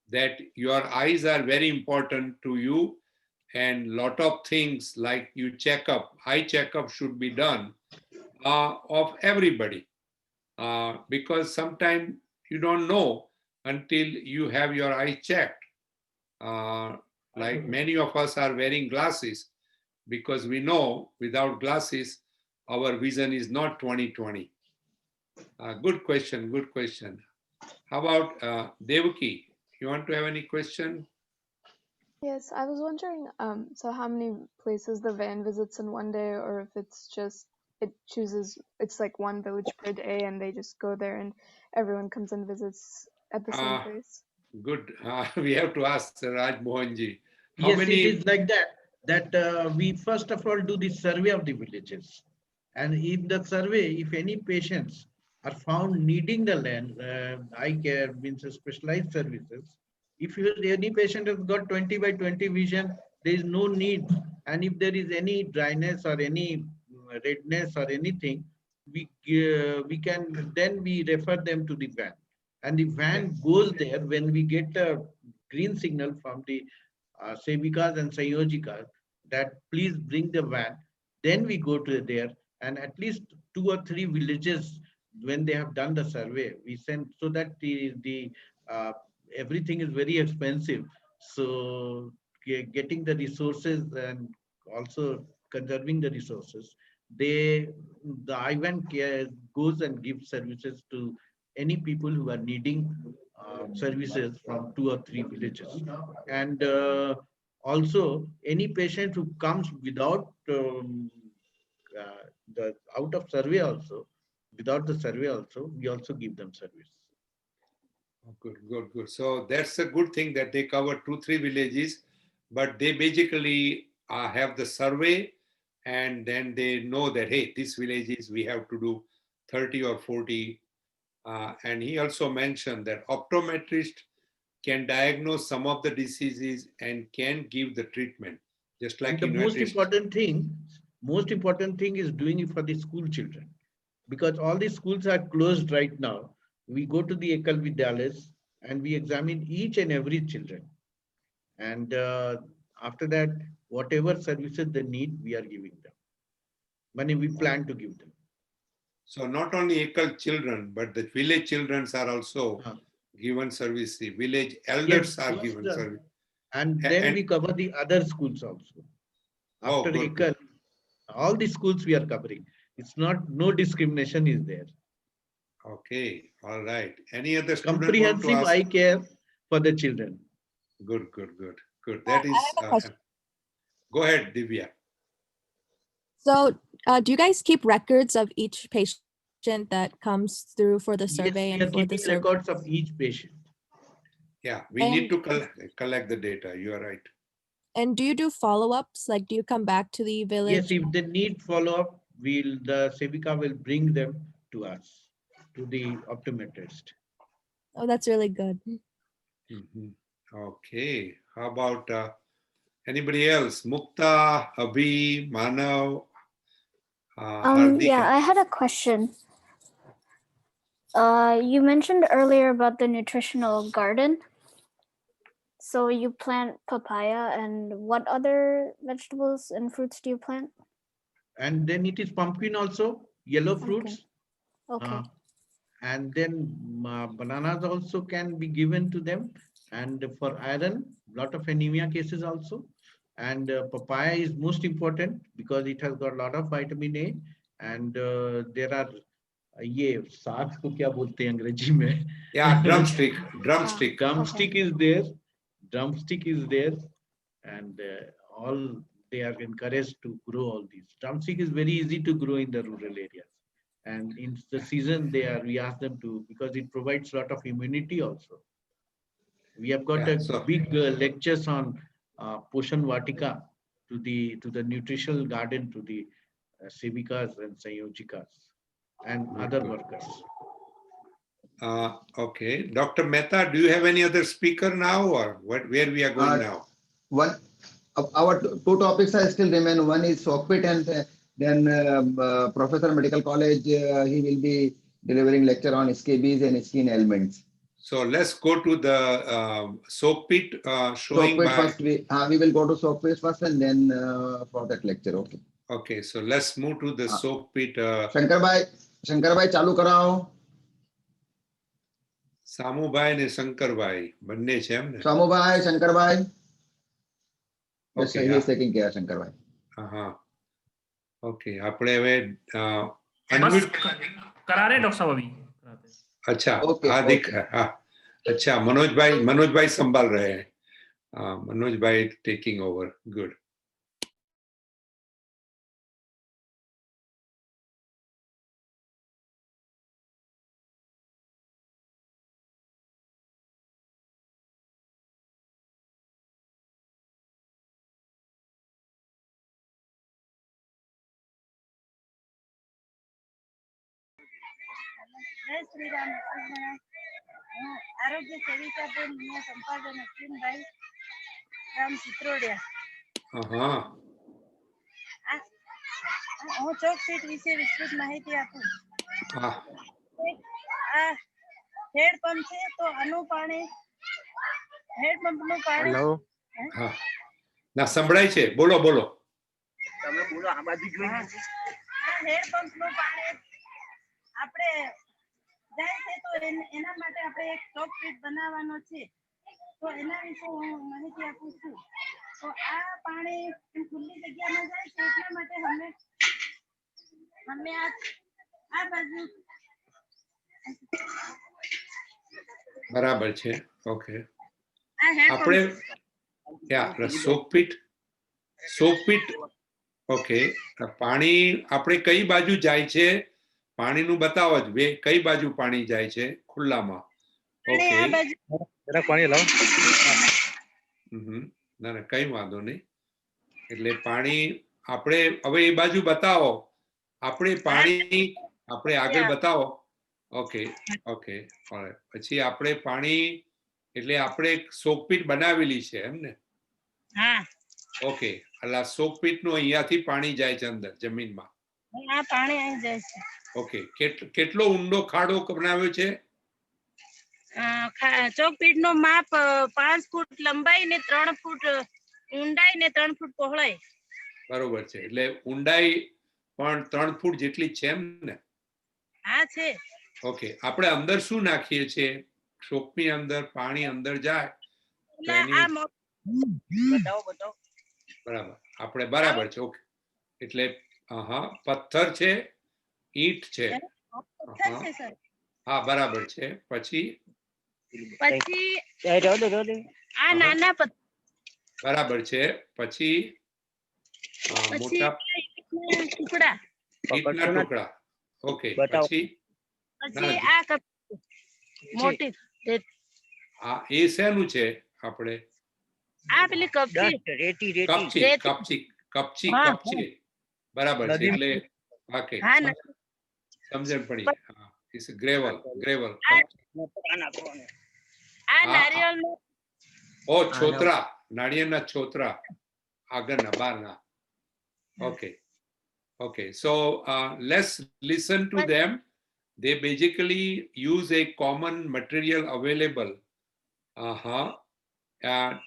that your eyes are very important to you, and lot of things like you checkup, eye checkup should be done of everybody, because sometimes you don't know until you have your eye checked. Like many of us are wearing glasses because we know without glasses, our vision is not 20/20. Good question, good question. How about Devaki? You want to have any question? Yes, I was wondering, so how many places the van visits in one day, or if it's just, it chooses, it's like one village per day and they just go there and everyone comes and visits at the same place? Good. We have to ask Raj Mohanji. How Yes, many? it is like that we first of all do the survey of the villages. And in the survey, if any patients are found needing the land, eye care means specialized services. If any patient has got 20/20 vision, there is no need. And if there is any dryness or any redness or anything, we can then we refer them to the van. And the van goes there when we get a green signal from the Sevikas and Sayojikas that please bring the van. Then we go to there, and at least 2 or 3 villages, when they have done the survey, we send, so that the everything is very expensive. So getting the resources and also conserving the resources, the IVAN goes and gives services to any people who are needing services from 2 or 3 villages. And also any patient who comes without the out of survey also, without the survey also, we also give them service. Good, good, good. So that's a good thing that they cover 2-3 villages, but they basically have the survey, and then they know that, hey, these villages we have to do 30 or 40. And he also mentioned that optometrist can diagnose some of the diseases and can give the treatment, just like and the most important thing is doing it for the school children, because all the schools are closed right now. We go to the Ekal Vidyalayas and we examine each and every children. And after that, whatever services they need, we are giving them. Money we plan to give them. So not only Ekal children, but the village children are also given service. The village elders are given service. And then we cover the other schools also. After Ekal, all the schools we are covering. It's not, no discrimination is there. Okay, all right. Any other student comprehensive eye care for the children? Good, good, good, good. That is. Go ahead, Divya. So, do you guys keep records of each patient that comes through for the survey? Yes, we are keeping records of each patient. Yeah, we need to collect the data. You are right. And do you do follow-ups? Like, do you come back to the village? Yes, if they need follow-up, the Sevika will bring them to us to the optometrist. Oh, that's really good. Mhm. Okay. How about anybody else? Mukta, Abhi, Manav, Hardik. Yeah, I had a question. You mentioned earlier about the nutritional garden. So you plant papaya, and what other vegetables and fruits do you plant? And then it is pumpkin also, yellow fruits. Okay. And then bananas also can be given to them. And for iron, lot of anemia cases also. And papaya is most important because it has got a lot of vitamin A. And there are ये साग को क्या बोलते हैं अंग्रेजी में? Yeah, drumstick. Drumstick. Drumstick is there. Drumstick is there, and all they are encouraged to grow all these. Drumstick is very easy to grow in the rural areas, and in the season we ask them to, because it provides a lot of immunity also. We have got big lectures on Poshan Vatika to the nutritional garden to the Sevikas and Sanyojikas and other workers. Okay. Dr. Mehta, do you have any other speaker now, or where we are going now? Our two topics are still remain. One is soapit, and then Professor Medical College, he will be delivering lecture on scabies and skin ailments. So let's go to the soapit showing Soapit by... first. We will go to soapit first, and then for that lecture. Okay. Okay. So let's move to the soapit. Shankar bhai, ચાલુ કરાવો. સામુભાઈ ને શંકરભાઈ બંને છે એમ ને? સામુભાઈ, Shankarbhai. Yes, Okay, he is taking care, Shankarbhai. હા. Okay. આપણે હવે unmute करा रहे डॉक्टर साहब अभी। अच्छा, Okay, हाँ दिख है, हाँ अच्छा, मनोज भाई संभाल रहे हैं, हाँ मनोज भाई टेकिंग ओवर, गुड। જય શ્રી રામ. હું આરોગ્ય સેવિકા બેન સંપાદન અશ્વિનભાઈ રામ ચિત્રોડિયા. હું ચોકફીટ વિશે વિસ્તૃત માહિતી આપું. આ હેડ પંપ છે તો આનું પાણી હેડ પંપનું પાણી. હેલો, હા ના સંભળાય છે, બોલો બોલો. તમે બોલો, આ બાજુ જોઈ. આ હેડ પંપનું પાણી આપણે જાય છે તો એના માટે આપણે એક ચોકફીટ બનાવવાનો છે, તો એના વિશે હું માહિતી આપું છું. તો આ પાણી ખુલ્લી જગ્યામાં જાય છે એટલા માટે અમે આ બાજુ. બરાબર છે, ઓકે. આપણે સોપીટ ઓકે, પાણી આપણે કઈ બાજુ જાય છે પાણીનું બતાવો જ, કઈ બાજુ પાણી જાય છે ખુલ્લામાં? ઓકે, જરા પાણી લાવો. ના ના કઈ વાંધો નહીં. એટલે પાણી આપણે હવે એ બાજુ બતાવો, આપણે પાણી આપણે આગળ બતાવો. ઓકે ઓકે, પછી આપણે પાણી એટલે આપણે સોકપીટ બનાવેલી છે એમ ને? હા. ઓકે, એટલે સોકપીટ નું અહીંયાથી પાણી જાય છે અંદર જમીનમાં? આ પાણી અહીં જાય છે. ઓકે, કેટલો ઊંડો ખાડો બનાવ્યો છે? ચોકપીટ નું માપ 5 ફૂટ લંબાઈ ને 3 ફૂટ ઊંડાઈ ને 3 ફૂટ પહોળાઈ. બરોબર છે, એટલે ઊંડાઈ પણ 3 ફૂટ જેટલી છે એમ ને? હા છે. ઓકે, આપણે અંદર શું નાખીએ છીએ? ચોકની અંદર પાણી અંદર જાય બરાબર, આપણે બરાબર છે. ઓકે, એટલે હા પથ્થર છે, ઈંટ છે, હા બરાબર છે. પછી આ નાના બરાબર છે, પછી મોટા ટુકડા, ઈંટના ટુકડા. ઓકે, પછી આ મોટી આ એ શેનું છે? આપણે આ પેલી કપચી બરાબર છે, એટલે ઓકે સમજણ પડી. It's gravel. આ નારિયેળનો Oh, chotra. નાળિયેરના ચોતરા. આગળના બારના. Okay. Okay. So let's listen to them. They basically use a common material available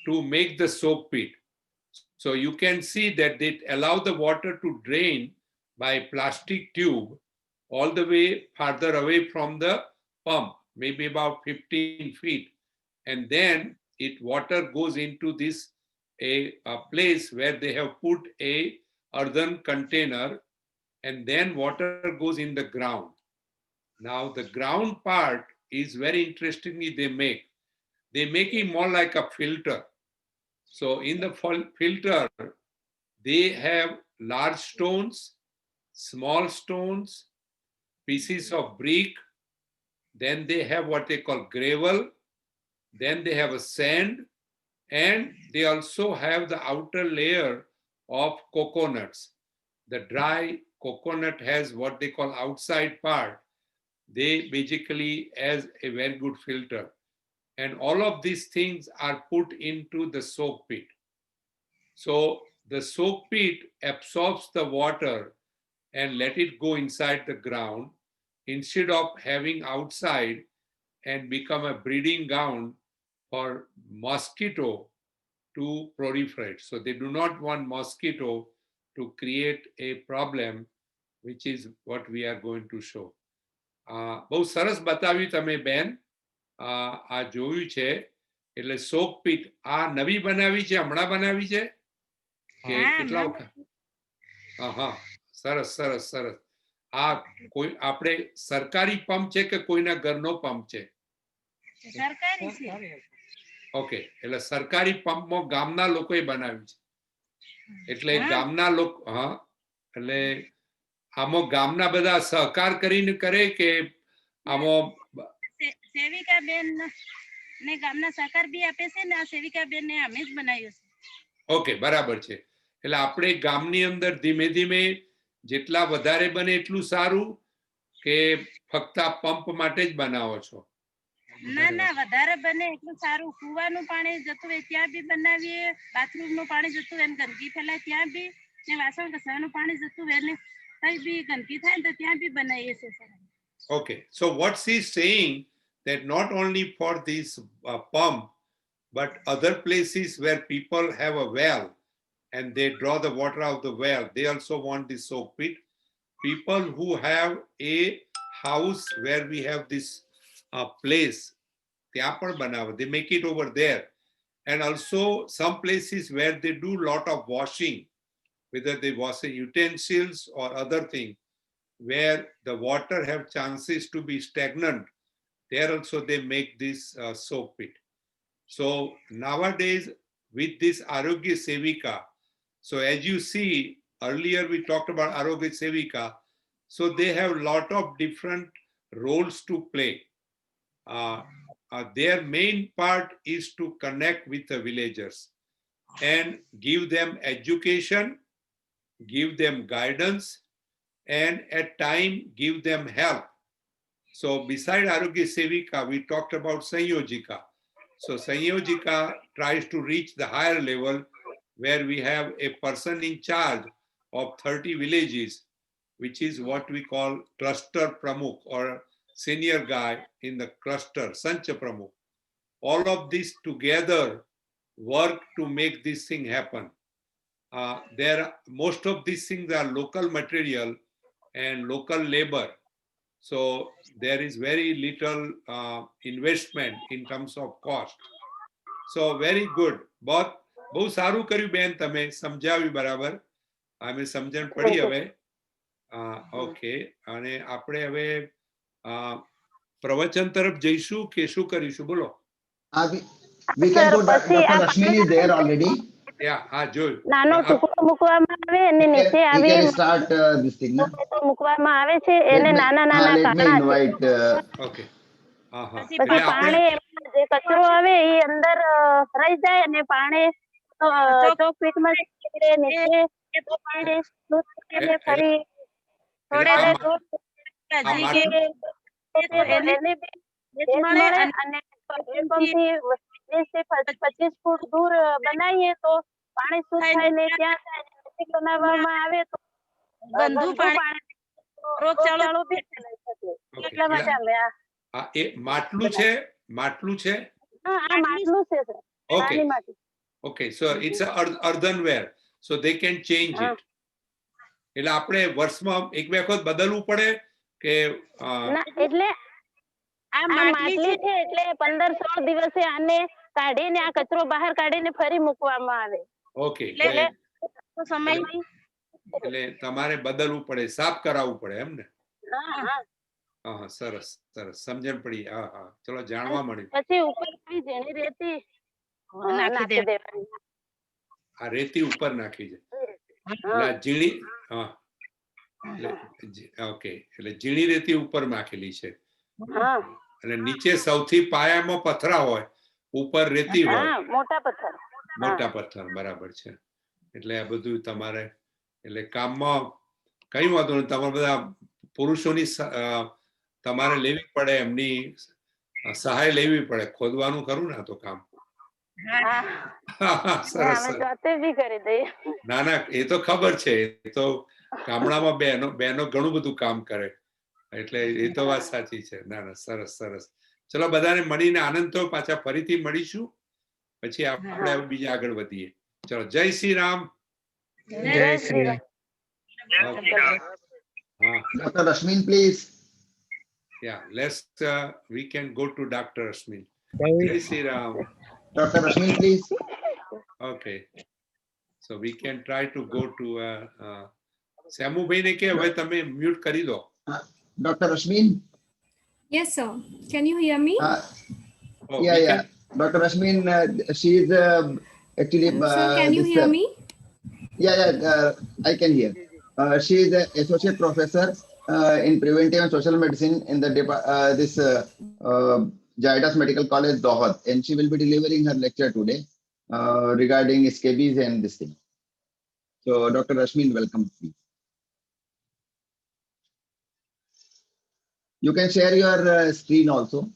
to make the soak pit. So you can see that they allow the water to drain by plastic tube all the way farther away from the pump, maybe about 15 feet. And then water goes into this a place where they have put a earthen container, and then water goes in the ground. Now the ground part is very interestingly they make it more like a filter. So in the filter, they have large stones, small stones, pieces of brick, then they have what they call gravel, then they have a sand, and they also have the outer layer of coconuts. The dry coconut has what they call outside part. They basically has a very good filter. And all of these things are put into the soak pit. So the soak pit absorbs the water and let it go inside the ground instead of having outside and become a breeding ground for mosquito to proliferate. So they do not want mosquito to create a problem, which is what we are going to show. બહુ સરસ બતાવ્યું તમે બેન. આ જોયું છે એટલે soak pit આ નવી બનાવી છે, હમણાં બનાવી છે કે કેટલા વખત? હા, સરસ સરસ સરસ. આ કોઈ આપણે સરકારી પંપ છે કે કોઈના ઘરનો પંપ છે? સરકારી છે. ઓકે, એટલે સરકારી પંપમાં ગામના લોકોએ બનાવ્યું છે. એટલે ગામના લોકો એટલે આમાં ગામના બધા સહકાર કરીને કરે કે આમાં સેવિકા બેન ને ગામના સહકાર બી આપે છે ને આ સેવિકા બેન ને અમે જ બનાવ્યું છે. ઓકે, બરાબર છે. એટલે આપણે ગામની અંદર ધીમે ધીમે જેટલા વધારે બને એટલું સારું કે ફક્ત આ પંપ માટે જ બનાવો છો? ના ના, વધારે બને એટલું સારું. કુવાનું પાણી જતું હોય ત્યાં બી બનાવીએ, બાથરૂમનું પાણી જતું હોય ને ગંદકી ફેલાય ત્યાં બી, ને વાસણ ઘસવાનું પાણી જતું હોય ને કઈ બી ગંદકી થાય ને તો ત્યાં બી બનાવીએ છીએ sir. Okay, so what she's saying that not only for this pump, but other places where people have a well and they draw the water out of the well, they also want this soak pit. People who have a house where we have this place, they make it over there. And also some places where they do lot of washing, whether they wash utensils or other things, where the water have chances to be stagnant, there also they make this soak pit. So nowadays with this Arogya Sevika, so as you see earlier we talked about Arogya Sevika, so they have lot of different roles to play. Their main part is to connect with the villagers and give them education, give them guidance, and at time give them help. So beside Arogya Sevika, we talked about Sanyojika. So Sanyojika tries to reach the higher level where we have a person in charge of 30 villages, which is what we call cluster pramukh or senior guy in the cluster, Sancha Pramukh. All of this together work to make this thing happen. Most of these things are local material and local labor. So there is very little investment in terms of cost. So very good. બહુ સારું કર્યું બેન, તમે સમજાવ્યું બરાબર. અમે સમજણ પડી હવે. ઓકે, અને આપણે હવે પ્રવચન તરફ જઈશું કે શું કરીશું? બોલો. We can go. Dr. Ashwini is there already. Yeah, જોયું. નાનો ટુકડો મૂકવામાં આવે અને નીચે આવી We can start this thing. મૂકવામાં આવે છે એને નાના નાના કાણા છે. Okay. પછી પાણી જે કચરો આવે એ અંદર રહી જાય અને પાણી ચોક પીટમાં નીચે પાણી ફરી થોડે એને બી વેચ મળે અને પેટ્રોલ પંપથી 20 થી 25 ફૂટ દૂર બનાવીએ તો પાણી શુદ્ધ થાય ને ત્યાં બનાવવામાં આવે તો ગંદુ પાણી રોગચાળો બી ફેલાઈ શકે એટલા માટે અમે આ એ માટલું છે, માટલું છે. હા આ માટલું છે sir. Okay. Okay, so it's a earthenware, so they can change it. એટલે આપણે વર્ષમાં એક બે વખત બદલવું પડે કે એટલે આ માટલી છે એટલે 15-16 દિવસે આને કાઢીને આ કચરો બહાર કાઢીને ફરી મૂકવામાં આવે. ઓકે, એટલે તમારે બદલવું પડે, સાફ કરાવવું પડે એમ ને? હા, સરસ સરસ, સમજણ પડી. હા હા, ચલો જાણવા મળ્યું. પછી ઉપર ઝીણી રેતી નાખી દેવાની. આ રેતી ઉપર નાખી છે એટલે ઝીણી. હા, ઓકે, એટલે ઝીણી રેતી ઉપર નાખેલી છે અને નીચે સૌથી પાયામાં પથરા હોય, ઉપર રેતી હોય, મોટા પથ્થર. મોટા પથ્થર, બરાબર છે. એટલે આ બધું તમારે એટલે કામમાં કઈ વાંધો નહીં. તમારે બધા પુરુષોની તમારે લેવી પડે, એમની સહાય લેવી પડે. ખોદવાનું ખરું ને તો કામ. સરસ. ના ના, એ તો ખબર છે, એ તો ગામડામાં બહેનો ઘણું બધું કામ કરે, એટલે એ તો વાત સાચી છે. ના ના, સરસ સરસ. ચલો બધાને મળીને આનંદ તો. પાછા ફરીથી મળીશું, પછી આપણે બીજા આગળ વધીએ. ચલો, જય શ્રી રામ. જય Shri Ram. Dr. Ashmin, please. Yeah, we can go to Dr. Ashmin. Jai Shri Ram. Dr. Ashmin, please. Okay. So we can try to go to Samu bhai ne ke હવે તમે મ્યુટ કરી દો. Dr. Ashmin. Yes sir, can you hear me? Yeah. Dr. Ashmin, she is actually sir, can you hear me? I can hear. She is an associate professor in preventive and social medicine in the Zydus Medical College, Dohad, and she will be delivering her lecture today regarding scabies and this thing. So, Dr. Ashmin, welcome. You can share your screen also.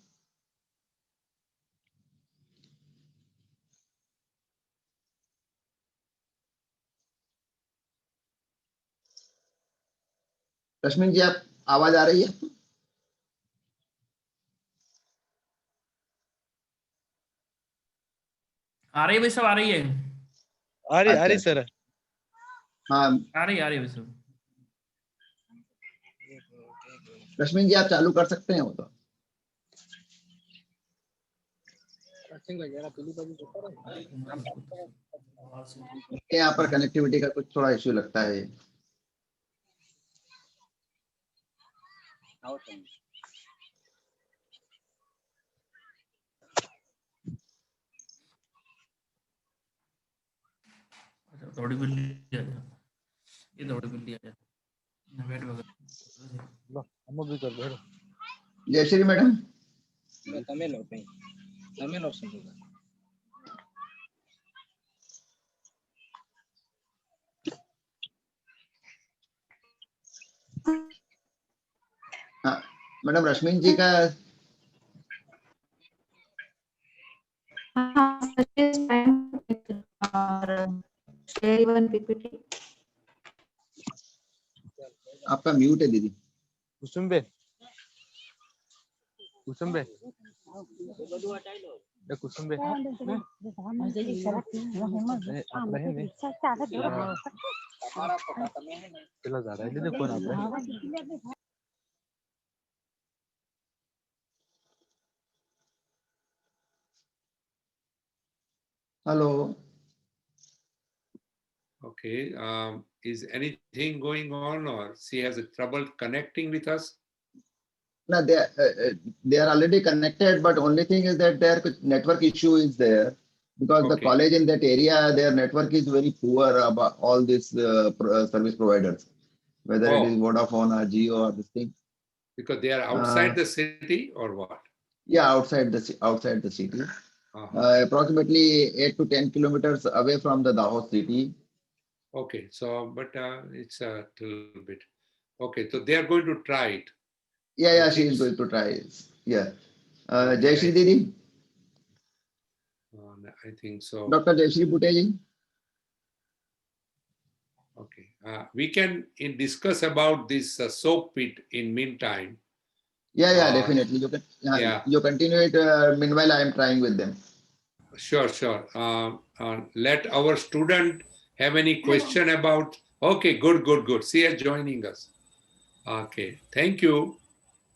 Rashmin जी, आप आवाज आ रही है? आ रही है भाई, सब आ रही है। आ रही सर। हाँ, आ रही भाई सब। रश्मिन जी, आप चालू कर सकते हैं वो तो। यहाँ पर कनेक्टिविटी का कुछ थोड़ा इश्यू लगता है। थोड़ी बिल्ली आ जा, ये थोड़ी बिल्ली आ जा, वेट वगैरह हम भी कर दे। जयश्री मैडम, तमिल ऑप्शन हाँ मैडम, रश्मिन जी का आपका म्यूट है दीदी। कुसुम बे कुसुम बे પેલા ઝાડા લીધે કોણ આપણે Hello. Okay. Is anything going on, or she has a trouble connecting with us? No, they are already connected, but only thing is that their network issue is there because the college in that area, their network is very poor about all these service providers, whether it is Vodafone or Jio or this thing. Because they are outside the city or what? Yeah, outside the city. Approximately 8 to 10 kilometers away from the Dahod city. Okay, so but it's a little bit. Okay, so they are going to try it. Yeah, she is going to try. Yeah. Jayashree Didi, I think so. Dr. Jayashree Bhuteji. Okay. We can discuss about this soak pit in meantime. Yeah, definitely. You can. Yeah. You continue it. Meanwhile, I am trying with them. Sure. Let our student have any question about. Okay, good. She is joining us. Okay, thank you.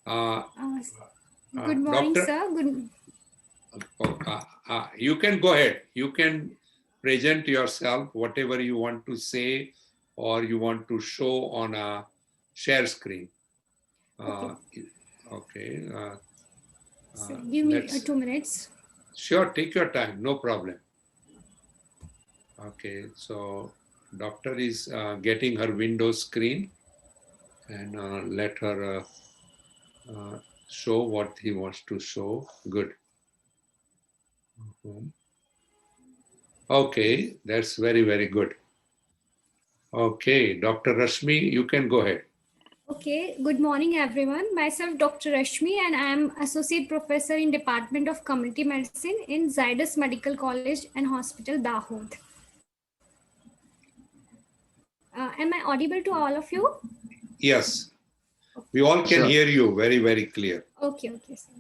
Good morning, Doctor, sir. you can go ahead. You can present yourself, whatever you want to say or you want to show on a share screen. Okay. So give me 2 minutes. Sure, take your time, no problem. Okay, so doctor is getting her Windows screen and let her show what he wants to show. Good. Okay, that's very good. Okay, Dr. Rashmi, you can go ahead. Okay, good morning everyone. Myself Dr. Rashmi and I am Associate Professor in Department of Community Medicine in Zydus Medical College and Hospital, Dahod. Am I audible to all of you? Yes, we all can hear you very clear. Okay, sir.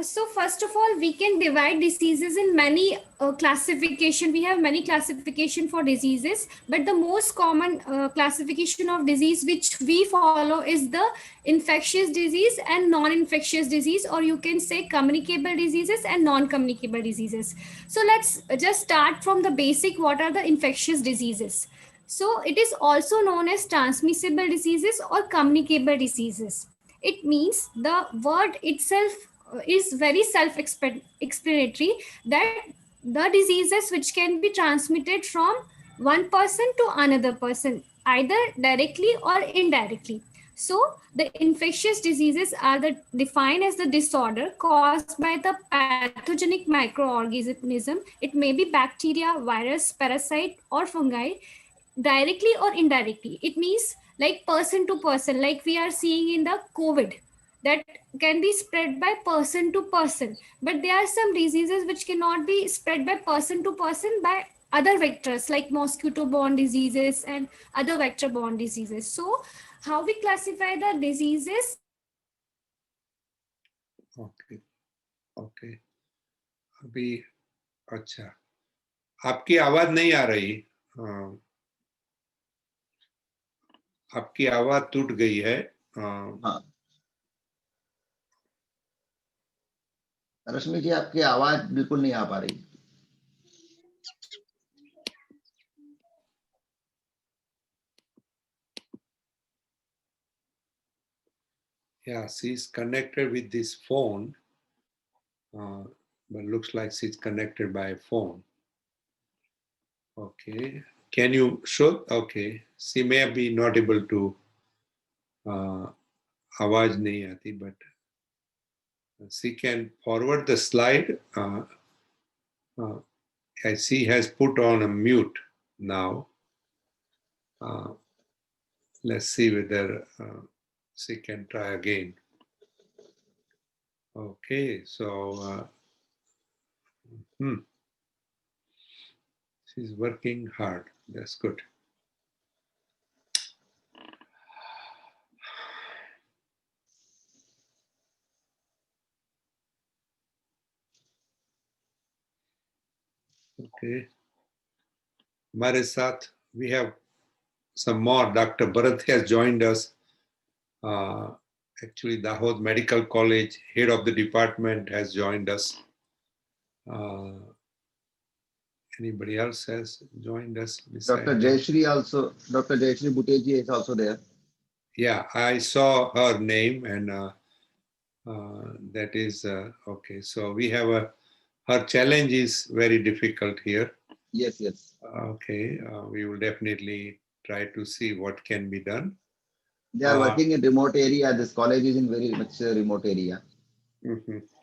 So first of all, we can divide diseases in many classification. We have many classification for diseases, but the most common classification of disease which we follow is the infectious disease and non-infectious disease, or you can say communicable diseases and non-communicable diseases. So let's just start from the basic. What are the infectious diseases? So it is also known as transmissible diseases or communicable diseases. It means the word itself is very self-explanatory, that the diseases which can be transmitted from one person to another person, either directly or indirectly. So the infectious diseases are defined as the disorder caused by the pathogenic microorganism. It may be bacteria, virus, parasite, or fungi, directly or indirectly. It means like person to person, like we are seeing in the COVID, that can be spread by person to person. But there are some diseases which cannot be spread by person to person by other vectors, like mosquito-borne diseases and other vector-borne diseases. So how we classify the diseases? Okay. अभी अच्छा, आपकी आवाज नहीं आ रही। आपकी आवाज टूट गई है। रश्मि जी, आपकी आवाज बिल्कुल नहीं आ पा रही। Yeah, she's connected with this phone, but looks like she's connected by phone. Okay, can you show? Okay, she may be not able to. आवाज नहीं आती, but she can forward the slide. As she has put on a mute now. Let's see whether she can try again. Okay, so she's working hard. That's good. Okay. हमारे साथ we have some more. Dr. Bharat has joined us. Actually, Dahod Medical College, head of the department, has joined us. Anybody else has joined us? Dr. Jayashree also, Dr. Jayashree Bhuteji is also there. Yeah, I saw her name, and that is okay. So we have her challenge is very difficult here. Yes. Okay, we will definitely try to see what can be done. They are working in remote area. This college is in very much remote area.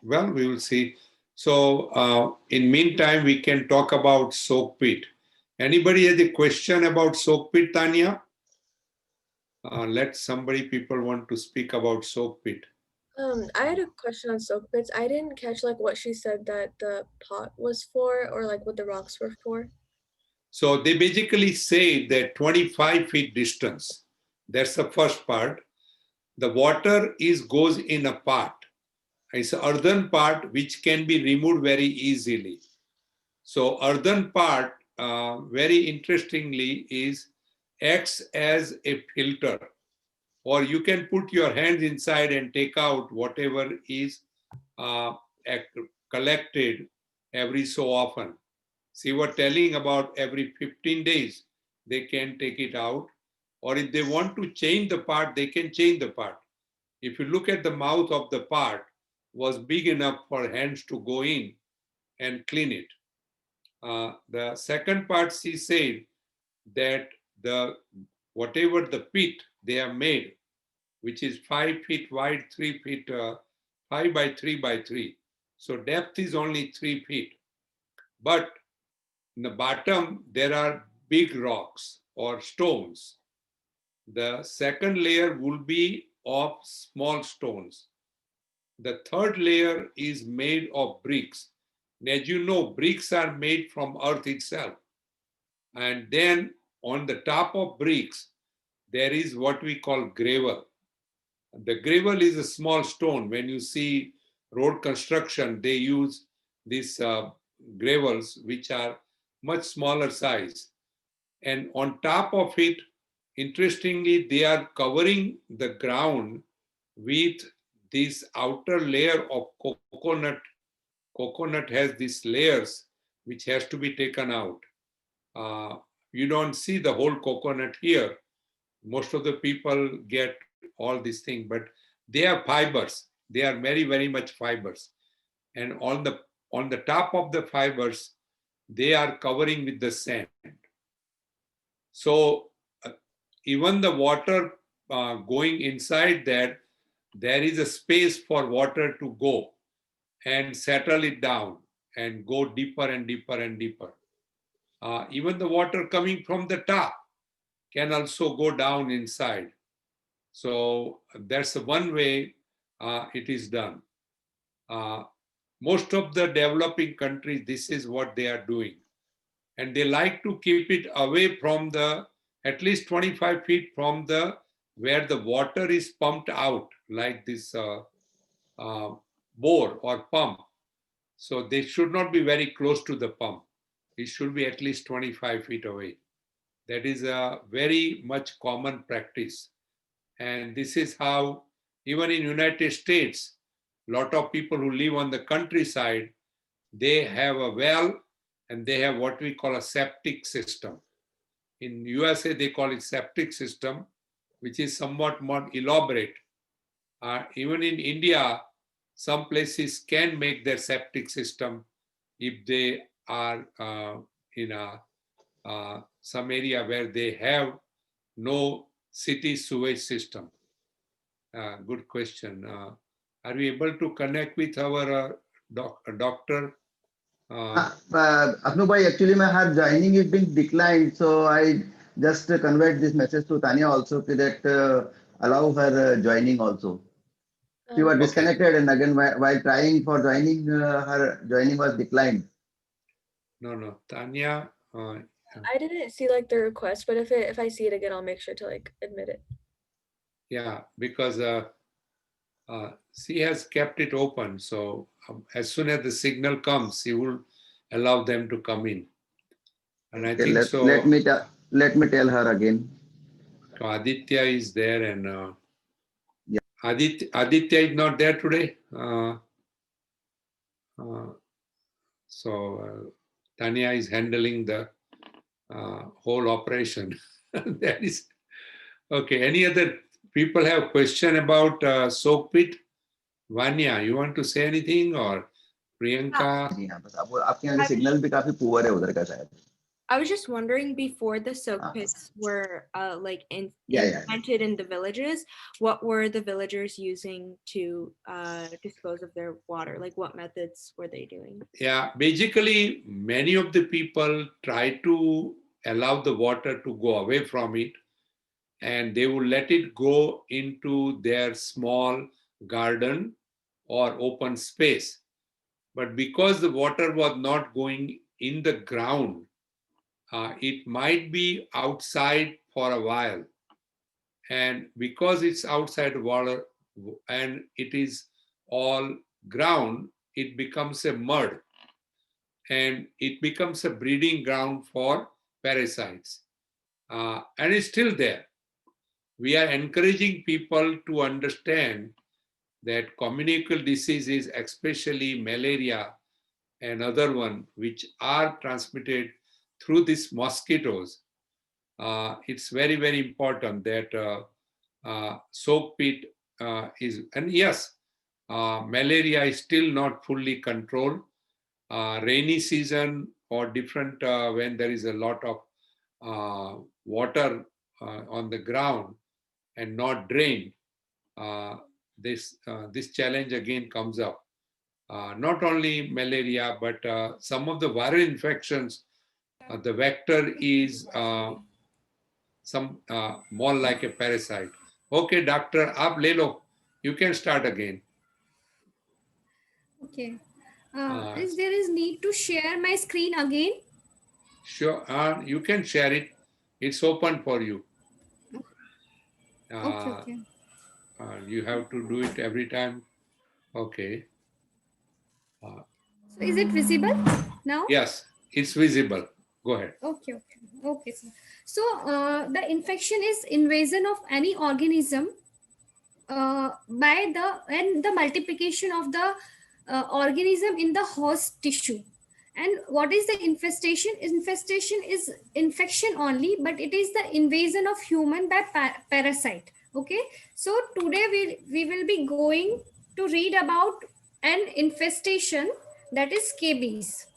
Well, we will see. So in meantime, we can talk about soak pit. Anybody has a question about soak pit, Tanya? Let somebody, people want to speak about soak pit. I had a question on soak pits. I didn't catch like what she said that the pot was for, or like what the rocks were for. So they basically say that 25 feet distance, that's the first part. The water goes in a pot. It's an earthen part which can be removed very easily. So earthen part, very interestingly, acts as a filter, or you can put your hands inside and take out whatever is collected every so often. See, we're telling about every 15 days, they can take it out. Or if they want to change the part, they can change the part. If you look at the mouth of the part, was big enough for hands to go in and clean it. The second part, she said that whatever the pit they have made, which is 5 feet wide, 3 feet, 5 by 3 by 3. So depth is only 3 feet. But in the bottom, there are big rocks or stones. The second layer will be of small stones. The third layer is made of bricks. And as you know, bricks are made from earth itself. And then on the top of bricks, there is what we call gravel. The gravel is a small stone. When you see road construction, they use these gravels, which are much smaller size. And on top of it, interestingly, they are covering the ground with this outer layer of coconut. Coconut has these layers which has to be taken out. You don't see the whole coconut here. Most of the people get all these things, but they are fibers. They are very, very much fibers. And on the top of the fibers, they are covering with the sand. So even the water going inside that, there is a space for water to go and settle it down and go deeper and deeper and deeper. Even the water coming from the top can also go down inside. So that's one way it is done. Most of the developing countries, this is what they are doing. And they like to keep it away from at least 25 feet from where the water is pumped out, like this bore or pump. So they should not be very close to the pump. It should be at least 25 feet away. That is a very much common practice. And this is how, even in United States, a lot of people who live on the countryside, they have a well and they have what we call a septic system. In USA, they call it septic system, which is somewhat more elaborate. Even in India, some places can make their septic system if they are in some area where they have no city sewage system. Good question. Are we able to connect with our doctor? Apnu bhai, actually my her joining is being declined, so I just conveyed this message to Tanya also that allow her joining also. She was disconnected, and again while trying for joining, her joining was declined. No, Tanya. I didn't see like the request, but if I see it again, I'll make sure to like admit it. Yeah, because she has kept it open. So as soon as the signal comes, she will allow them to come in. And I think so. Let me tell her again. Aditya is there, and Aditya is not there today. So Tanya is handling the whole operation. That is okay. Any other people have question about soak pit? Vanya, you want to say anything, or Priyanka? आपके यहाँ signal भी काफी poor है उधर का शायद. I was just wondering, before the soak pits were implemented in the villages, what were the villagers using to dispose of their water? Like, what methods were they doing? Yeah, basically, many of the people try to allow the water to go away from it. and they would let it go into their small garden or open space. But because the water was not going in the ground, it might be outside for a while. And because it's outside water and it is all ground, it becomes a mud and it becomes a breeding ground for parasites. And it's still there. We are encouraging people to understand that communicable diseases, especially malaria and other one, which are transmitted through these mosquitoes, it's very, very important that soak pit is, and yes, malaria is still not fully controlled. Rainy season or different when there is a lot of water on the ground and not drained, this challenge again comes up. Not only malaria, but some of the viral infections, the vector is some more like a parasite. Okay, doctor, aap le lo. You can start again. Okay. Is there is need to share my screen again? Sure, you can share it. It's open for you. Okay. You have to do it every time. Okay. So is it visible now? Yes, it's visible. Go ahead. Okay, sir. So the infection is invasion of any organism by the multiplication of the organism in the host tissue. And what is the infestation? Infestation is infection only, but it is the invasion of human by parasite. Okay, so today we will be going to read about an infestation, that is scabies.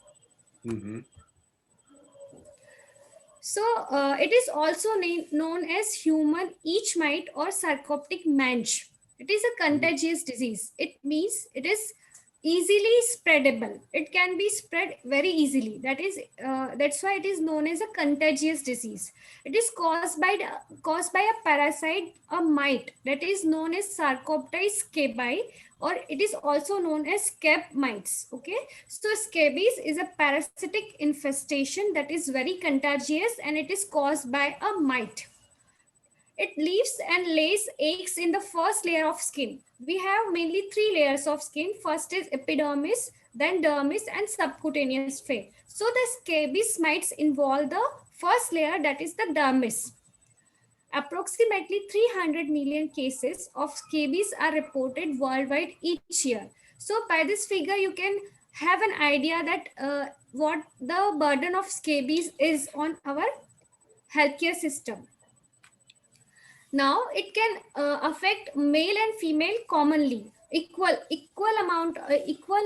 So it is also known as human itch mite or sarcoptic mange. It is a contagious disease. It means it is easily spreadable. It can be spread very easily. That's why it is known as a contagious disease. It is caused by a parasite, a mite, that is known as Sarcoptes scabi, or it is also known as scab mites. Okay, so scabies is a parasitic infestation that is very contagious, and it is caused by a mite. It lives and lays eggs in the first layer of skin. We have mainly 3 layers of skin. First is epidermis, then dermis, and subcutaneous fat. So the scabies mites involve the first layer, that is the dermis. Approximately 300 million cases of scabies are reported worldwide each year. So by this figure, you can have an idea that what the burden of scabies is on our healthcare system. Now it can affect male and female commonly. Equal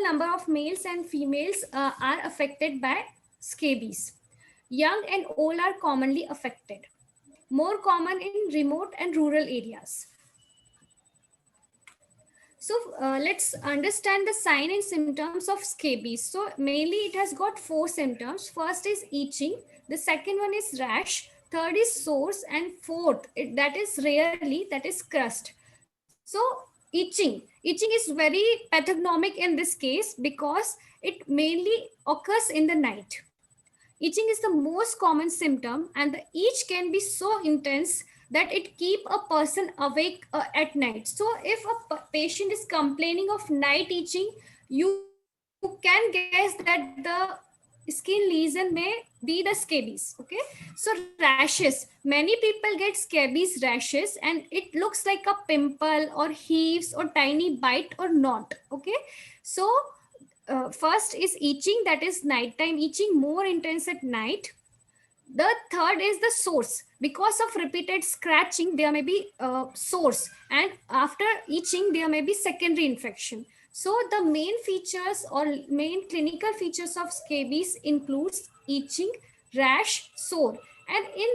number of males and females are affected by scabies. Young and old are commonly affected. More common in remote and rural areas. So let's understand the sign and symptoms of scabies. So mainly it has got 4 symptoms. First is itching. The second one is rash. Third is sores, and fourth, that is rarely, that is crust. So itching is very pathognomic in this case because it mainly occurs in the night. Itching is the most common symptom, and the itch can be so intense that it keep a person awake at night. So if a patient is complaining of night itching, you can guess that the skin lesion may be the scabies. Okay, so rashes, many people get scabies rashes, and it looks like a pimple or heaves or tiny bite or knot. Okay, so first is itching, that is nighttime itching, more intense at night. The third is the sores. Because of repeated scratching, there may be sores, and after itching there may be secondary infection. So the main features or main clinical features of scabies includes itching, rash, sore, and in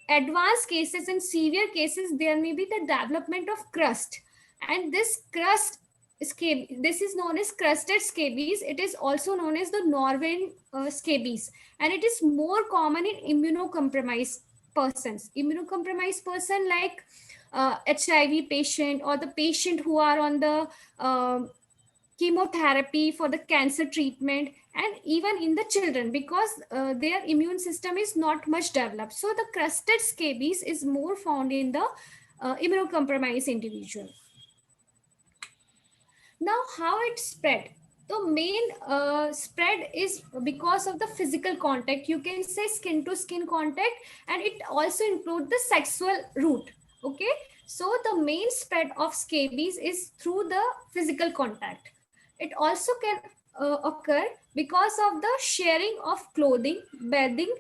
advanced cases, in severe cases, there may be the development of crust, and this crust this is known as crusted scabies. It is also known as the Norwegian scabies, and it is more common in immunocompromised persons. Immunocompromised person like HIV patient or the patient who are on the chemotherapy for the cancer treatment, and even in the children because their immune system is not much developed. So the crusted scabies is more found in the immunocompromised individual. Now, how it spread? The main spread is because of the physical contact. You can say skin to skin contact, and it also includes the sexual route. Okay, so the main spread of scabies is through the physical contact. It also can occur because of the sharing of clothing, bedding,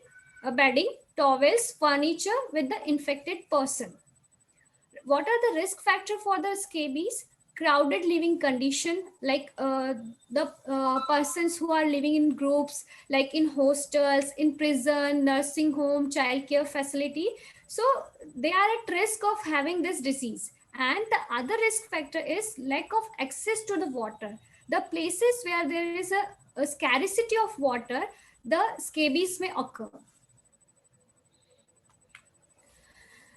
towels, furniture with the infected person. What are the risk factors for the scabies? Crowded living condition, like the persons who are living in groups, like in hostels, in prison, nursing home, childcare facility. So they are at risk of having this disease. And the other risk factor is lack of access to the water. The places where there is a scarcity of water, the scabies may occur.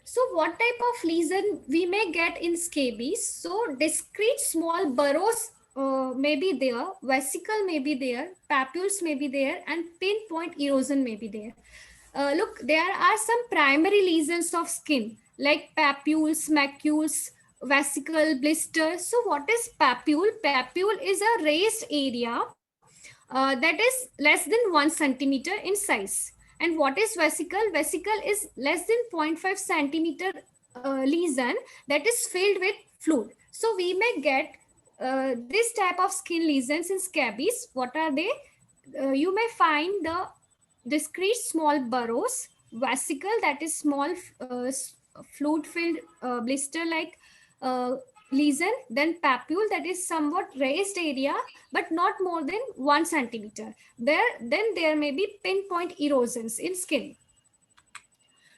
So what type of lesion we may get in scabies? So discrete small burrows may be there, vesicle may be there, papules may be there, and pinpoint erosion may be there. Look, there are some primary lesions of skin like papules, macules, vesicle, blisters. So what is papule? Papule is a raised area that is less than 1 centimeter in size. And what is vesicle? Vesicle is less than 0.5 centimeter lesion that is filled with fluid. So we may get this type of skin lesions in scabies. What are they? You may find the discrete small burrows, vesicle that is small fluid filled blister like lesion, then papule that is somewhat raised area but not more than 1 centimeter. Then there may be pinpoint erosions in skin.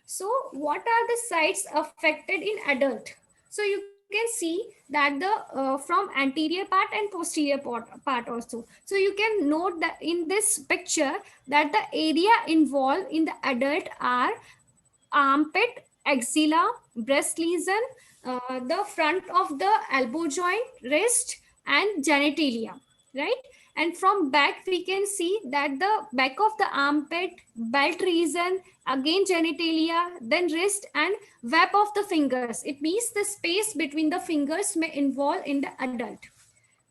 So what are the sites affected in adult? So you can see that the from anterior part and posterior part also. So you can note that in this picture that the area involved in the adult are armpit, axilla, breast lesion, the front of the elbow joint, wrist, and genitalia, right? And from back we can see that the back of the armpit, belt region, again genitalia, then wrist and web of the fingers. It means the space between the fingers may involve in the adult,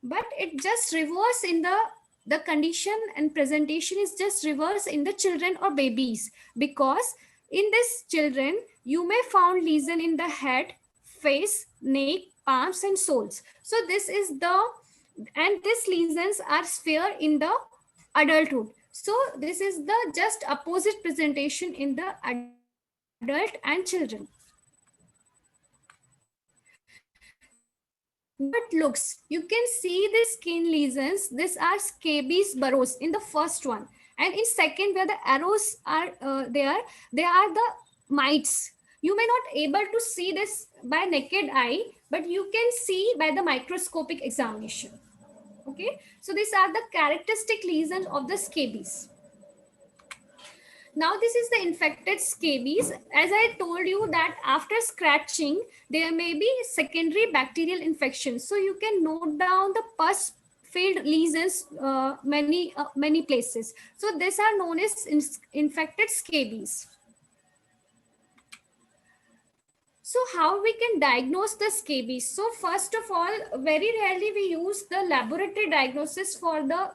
but it just reverse in the condition and presentation is just reverse in the children or babies, because in this children you may found lesion in the head, face, neck, palms and soles. So this is and these lesions are severe in the adulthood. So this is the just opposite presentation in the adult and children. But looks, you can see the skin lesions. These are scabies burrows in the first one, and in second where the arrows are there, they are the mites. You may not able to see this by naked eye, but you can see by the microscopic examination. Okay, so these are the characteristic lesions of the scabies. Now this is the infected scabies. As I told you that after scratching, there may be secondary bacterial infection. So you can note down the pus filled lesions many places. So these are known as infected scabies. So how we can diagnose the scabies? So first of all, very rarely we use the laboratory diagnosis for the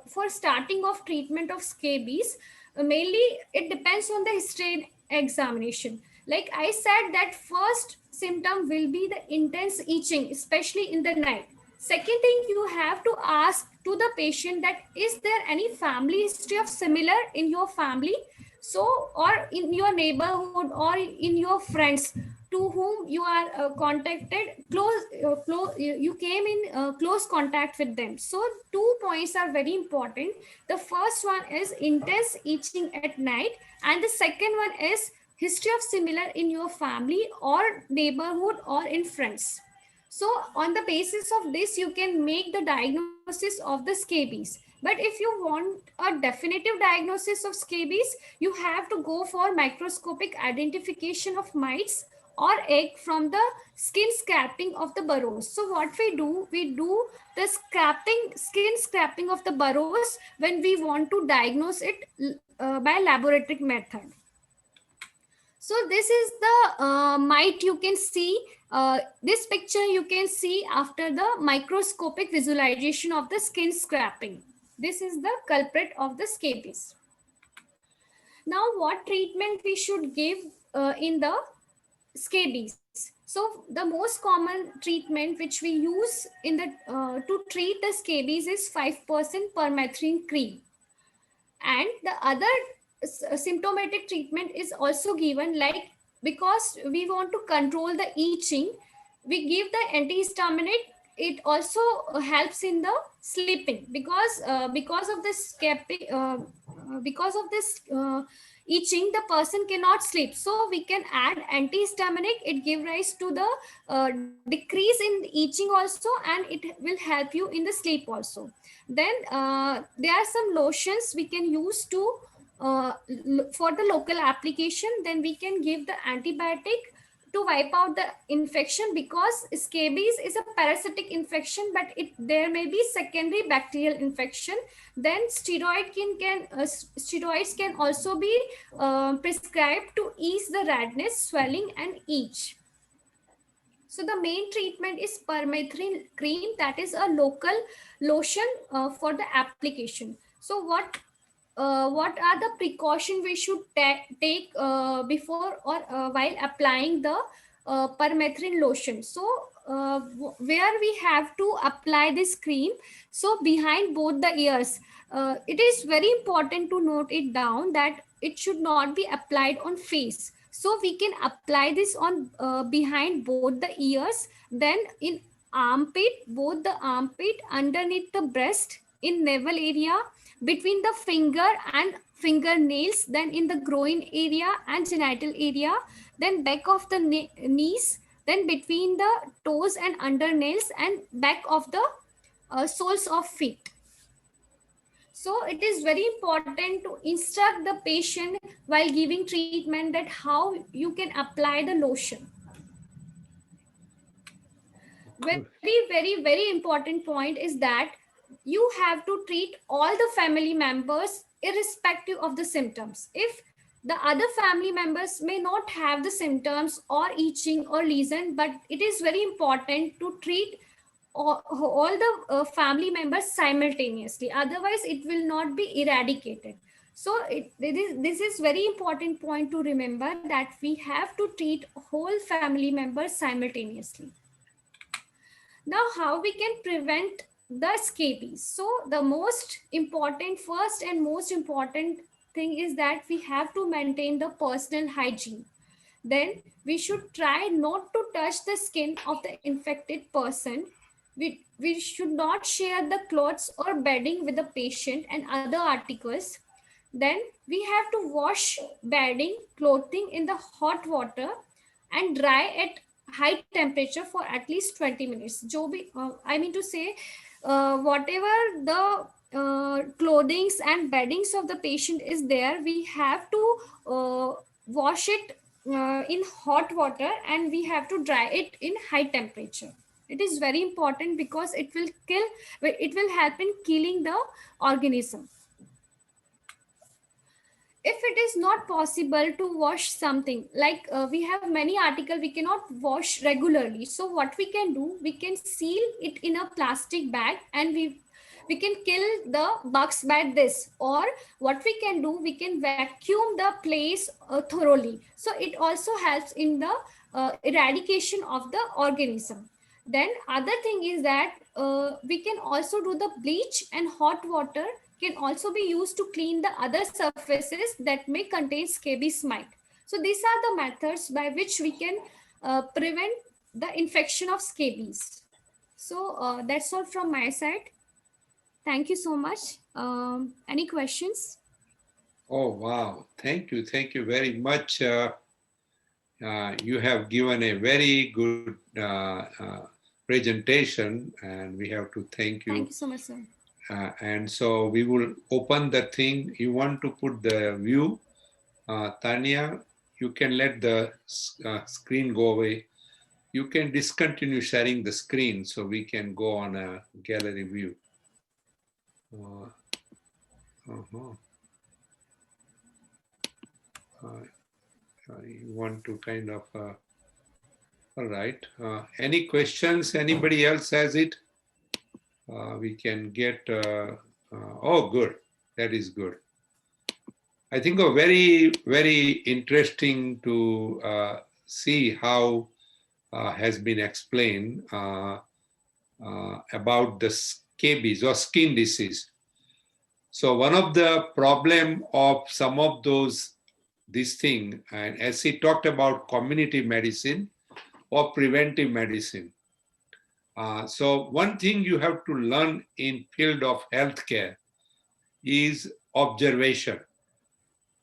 for starting of treatment of scabies. Mainly it depends on the history examination. Like I said that first symptom will be the intense itching, especially in the night. Second thing, you have to ask to the patient that is there any family history of similar in your family? So, or in your neighborhood or in your friends to whom you are contacted, you came in close contact with them. So 2 points are very important. The first one is intense itching at night, and the second one is history of similar in your family or neighborhood or in friends. So on the basis of this, you can make the diagnosis of the scabies. But if you want a definitive diagnosis of scabies, you have to go for microscopic identification of mites or egg from the skin scraping of the burrows. So what we do the skin scraping of the burrows when we want to diagnose it by laboratory method. So this is the mite you can see. This picture you can see after the microscopic visualization of the skin scraping. This is the culprit of the scabies. Now, what treatment we should give in the scabies? So the most common treatment which we use in the to treat the scabies is 5% permethrin cream, and the other symptomatic treatment is also given, like because we want to control the itching, we give the antihistaminic. It also helps in the sleeping because of this itching, the person cannot sleep. So we can add antihistaminic. It gives rise to the decrease in itching also, and it will help you in the sleep also. Then there are some lotions we can use to for the local application. Then we can give the antibiotic to wipe out the infection, because scabies is a parasitic infection, but there may be secondary bacterial infection. Then steroids can also be prescribed to ease the redness, swelling, and itch. So the main treatment is permethrin cream, that is a local lotion for the application. So what are the precautions we should take before or while applying the permethrin lotion? So where we have to apply this cream, so behind both the ears, it is very important to note it down that it should not be applied on face. So we can apply this on behind both the ears, then in armpit, both the armpit, underneath the breast, in navel area, between the finger and fingernails, then in the groin area and genital area, then back of the knees, then between the toes and undernails, and back of the soles of feet. So it is very important to instruct the patient while giving treatment that how you can apply the lotion. Very important point is that you have to treat all the family members irrespective of the symptoms. If the other family members may not have the symptoms or itching or lesion, but it is very important to treat all the family members simultaneously, otherwise it will not be eradicated. So this is very important point to remember, that we have to treat whole family members simultaneously. Now, how we can prevent the scabies? So the first and most important thing is that we have to maintain the personal hygiene. Then we should try not to touch the skin of the infected person. We should not share the clothes or bedding with the patient and other articles. Then we have to wash bedding, clothing in the hot water and dry at high temperature for at least 20 minutes. I mean to say, whatever the clothings and beddings of the patient is there, we have to wash it in hot water, and we have to dry it in high temperature. It is very important because it will help in killing the organism. If it is not possible to wash something, like we have many articles we cannot wash regularly, so what we can do, we can seal it in a plastic bag, and we can kill the bugs by this. Or what we can do, we can vacuum the place thoroughly, so it also helps in the eradication of the organism. Then other thing is that we can also do the bleach, and hot water can also be used to clean the other surfaces that may contain scabies mite. So these are the methods by which we can prevent the infection of scabies. So that's all from my side. Thank you so much. Any questions? Oh, wow. Thank you. Thank you very much. You have given a very good presentation, and we have to thank you. Thank you so much, sir. And so we will open the thing. You want to put the view, Tanya, you can let the screen go away. You can discontinue sharing the screen so we can go on a gallery view. You want to kind of, all right. Any questions? Anybody else has it? We can get, oh, good. That is good. I think a very, very interesting to see how has been explained about the scabies or skin disease. So one of the problem of some of those, this thing, and as he talked about community medicine or preventive medicine. So one thing you have to learn in field of healthcare is observation.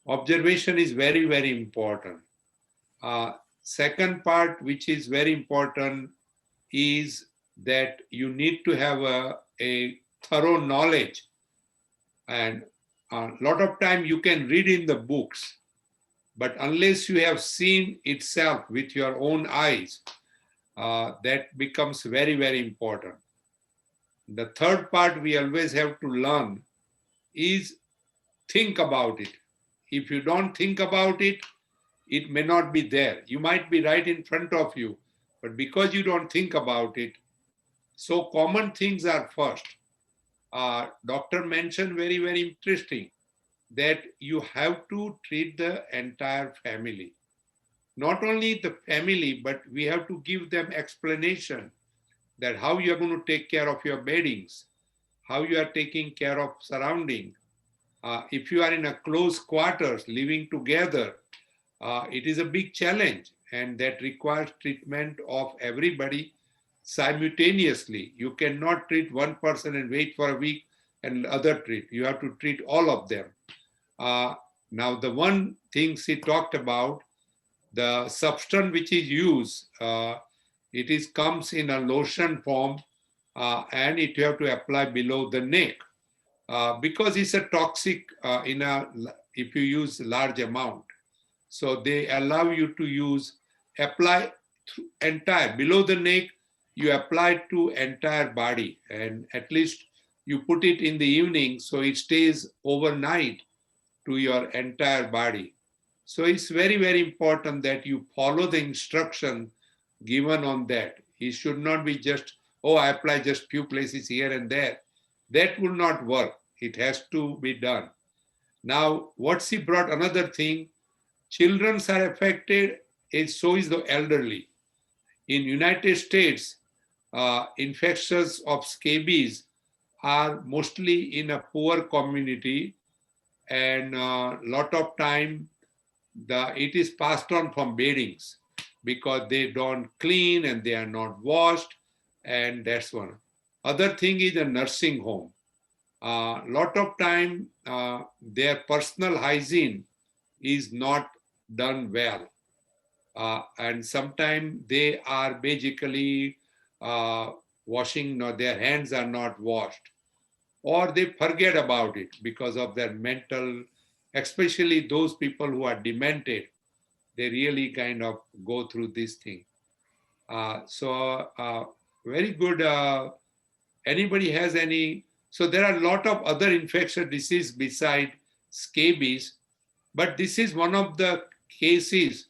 Observation is very, very important. Second part, which is very important, is that you need to have a thorough knowledge. And a lot of time you can read in the books, but unless you have seen itself with your own eyes, that becomes very, very important. The third part we always have to learn is think about it. If you don't think about it, it may not be there. You might be right in front of you, but because you don't think about it, so common things are first. Doctor mentioned very, very interesting that you have to treat the entire family. Not only the family, but we have to give them explanation that how you are going to take care of your beddings, how you are taking care of surrounding. If you are in a close quarters, living together, it is a big challenge, and that requires treatment of everybody simultaneously. You cannot treat one person and wait for a week and other treat. You have to treat all of them. Now, the one thing she talked about, the substance which is used, it comes in a lotion form, and it you have to apply below the neck. Because it's a toxic if you use large amount. So they allow you to apply entire, below the neck, you apply to entire body, and at least you put it in the evening so it stays overnight to your entire body. So it's very, very important that you follow the instruction given on that. It should not be just, oh, I apply just few places here and there. That will not work. It has to be done. Now, what she brought another thing, children are affected, and so is the elderly. In United States, infections of scabies are mostly in a poor community, and a lot of time it is passed on from beddings because they don't clean and they are not washed, and that's one. Other thing is a nursing home. Lot of time their personal hygiene is not done well, and sometimes they are basically washing, their hands are not washed, or they forget about it because of their mental, especially those people who are demented, they really kind of go through this thing. Very good. Anybody has any? So there are a lot of other infectious diseases beside scabies, but this is one of the cases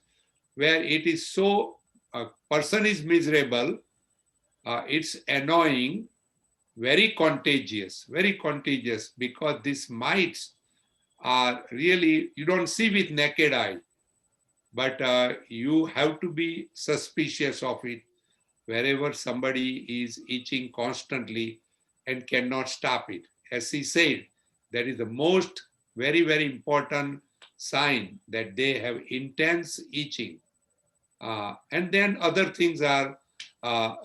where it is so, a person is miserable, it's annoying, very contagious because these mites are really, you don't see with naked eye, but you have to be suspicious of it wherever somebody is itching constantly and cannot stop it. As he said, that is the most very, very important sign that they have intense itching. And then other things are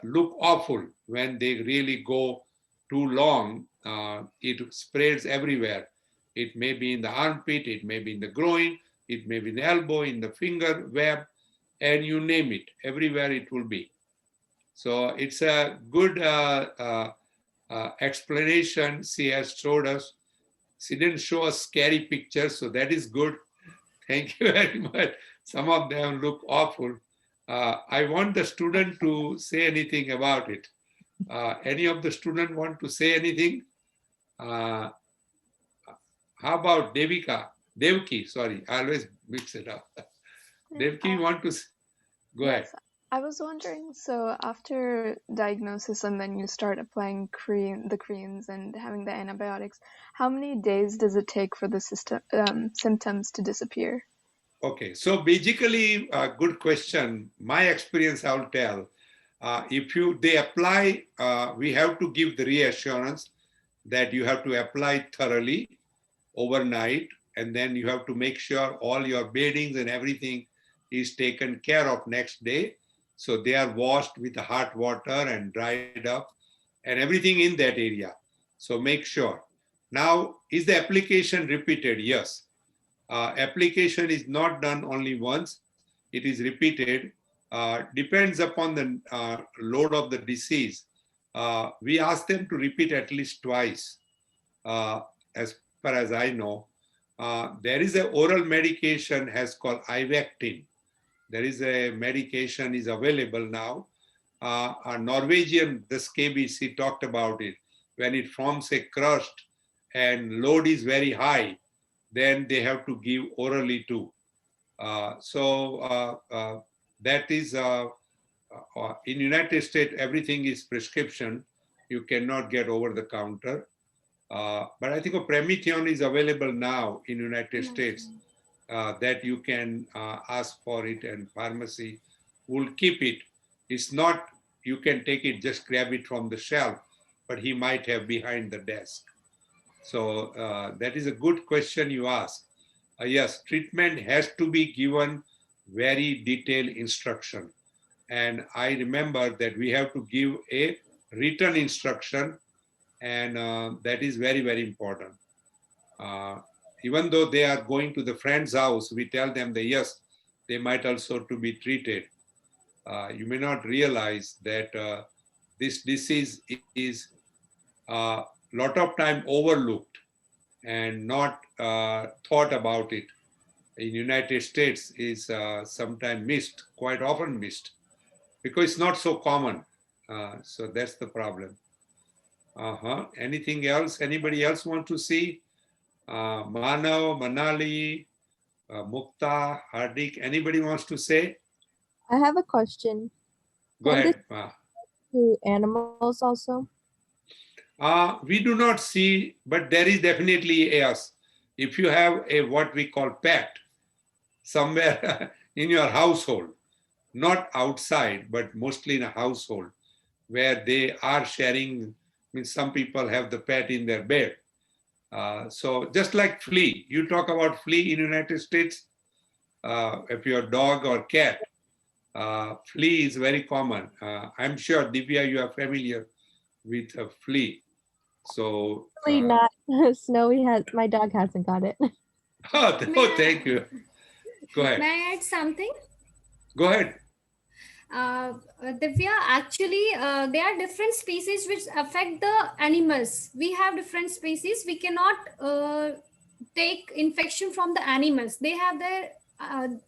look awful when they really go too long. It spreads everywhere. It may be in the armpit, it may be in the groin, it may be in the elbow, in the finger web, and you name it, everywhere it will be. So it's a good explanation she has showed us. She didn't show us scary pictures, so that is good. Thank you very much. Some of them look awful. I want the student to say anything about it. Any of the student want to say anything? How about Devki, sorry, I always mix it up. Devki, you want to go ahead? I was wondering, so after diagnosis and then you start applying the creams and having the antibiotics, how many days does it take for the symptoms to disappear? Okay, so basically, good question. My experience, I'll tell. If they apply, we have to give the reassurance that you have to apply thoroughly overnight, and then you have to make sure all your beddings and everything is taken care of next day. So they are washed with hot water and dried up and everything in that area. So make sure. Now, is the application repeated? Yes. Application is not done only once. It is repeated. Depends upon the load of the disease. We ask them to repeat at least twice, as far as I know. There is an oral medication has called Ivectin. There is a medication is available now. A Norwegian, the scabies, he talked about it. When it forms a crust and load is very high, then they have to give orally too. That is, in United States, everything is prescription. You cannot get over the counter. But I think a Prometheon is available now in United States. That you can ask for it, and pharmacy will keep it. It's not, you can take it, just grab it from the shelf, but he might have behind the desk. So that is a good question you ask. Yes, treatment has to be given very detailed instruction. And I remember that we have to give a written instruction, and that is very, very important. Even though they are going to the friend's house, we tell them that yes, they might also to be treated. You may not realize that this disease is lot of time overlooked and not thought about it. In United States is sometimes missed, quite often missed, because it's not so common. So that's the problem. Anything else? Anybody else want to see? Manav, Manali, Mukta, Hardik, anybody wants to say? I have a question. Go Can ahead. this to animals also? We do not see, but there is definitely if you have a what we call pet somewhere in your household, not outside, but mostly in a household where they are sharing. I mean, some people have the pet in their bed. So just like flea, you talk about flea in United States, if your dog or cat, flea is very common. I'm sure, Divya, you are familiar with a flea. So Really not. Snowy my dog hasn't got it. Oh, thank you. Go ahead. May I add something? Go ahead. Divya, actually, there are different species which affect the animals. We have different species. We cannot take infection from the animals. They have their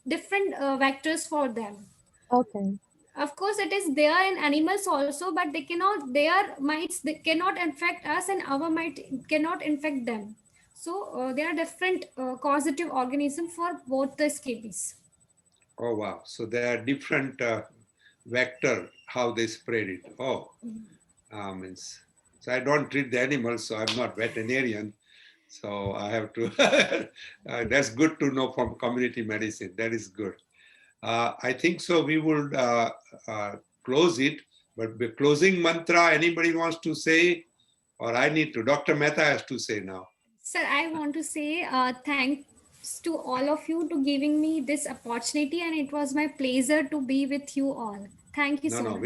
different vectors for them. Okay. Of course, it is there in animals also, but they cannot. Their mites they cannot infect us, and our mite cannot infect them. So there are different causative organisms for both the scabies. Oh wow! So there are different vector how they spread it. Oh, so I don't treat the animals, so I'm not veterinarian. So I have to. That's good to know from community medicine. That is good. I think so. We will close it, but the closing mantra. Anybody wants to say, or I need to? Dr. Mehta has to say now. Sir, I want to say thanks to all of you to giving me this opportunity, and it was my pleasure to be with you all. Thank you so much.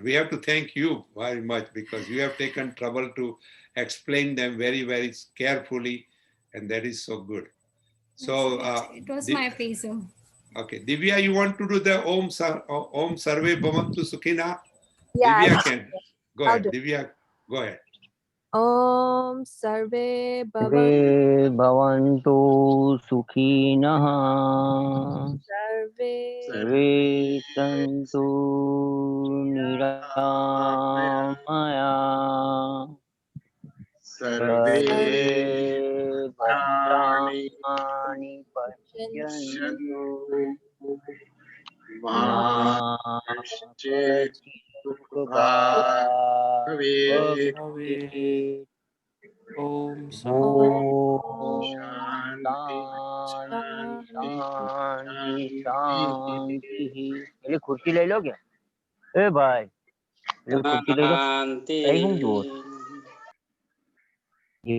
We have to thank you very much because you have taken trouble to explain them very, very carefully, and that is so good. So it was my pleasure. Okay, Divya, you want to do the Om Sarve Bhavantu Sukhina? Yeah. Divya can. Go ahead, Divya, go ahead. Om Sarve सर्वे भवन्तु सुखिनः Sarve सर्वे सन्तु निरामया सर्वे भद्राणि पश्यन्तु मा कश्चित् दुःखभाग् भवेत्। ओम ॐ शांति शांति शांति शांति। पहले कुर्सी ले लो क्या? ए भाई पहले कुर्सी ले लो। शांति कहीं हूँ जोर ये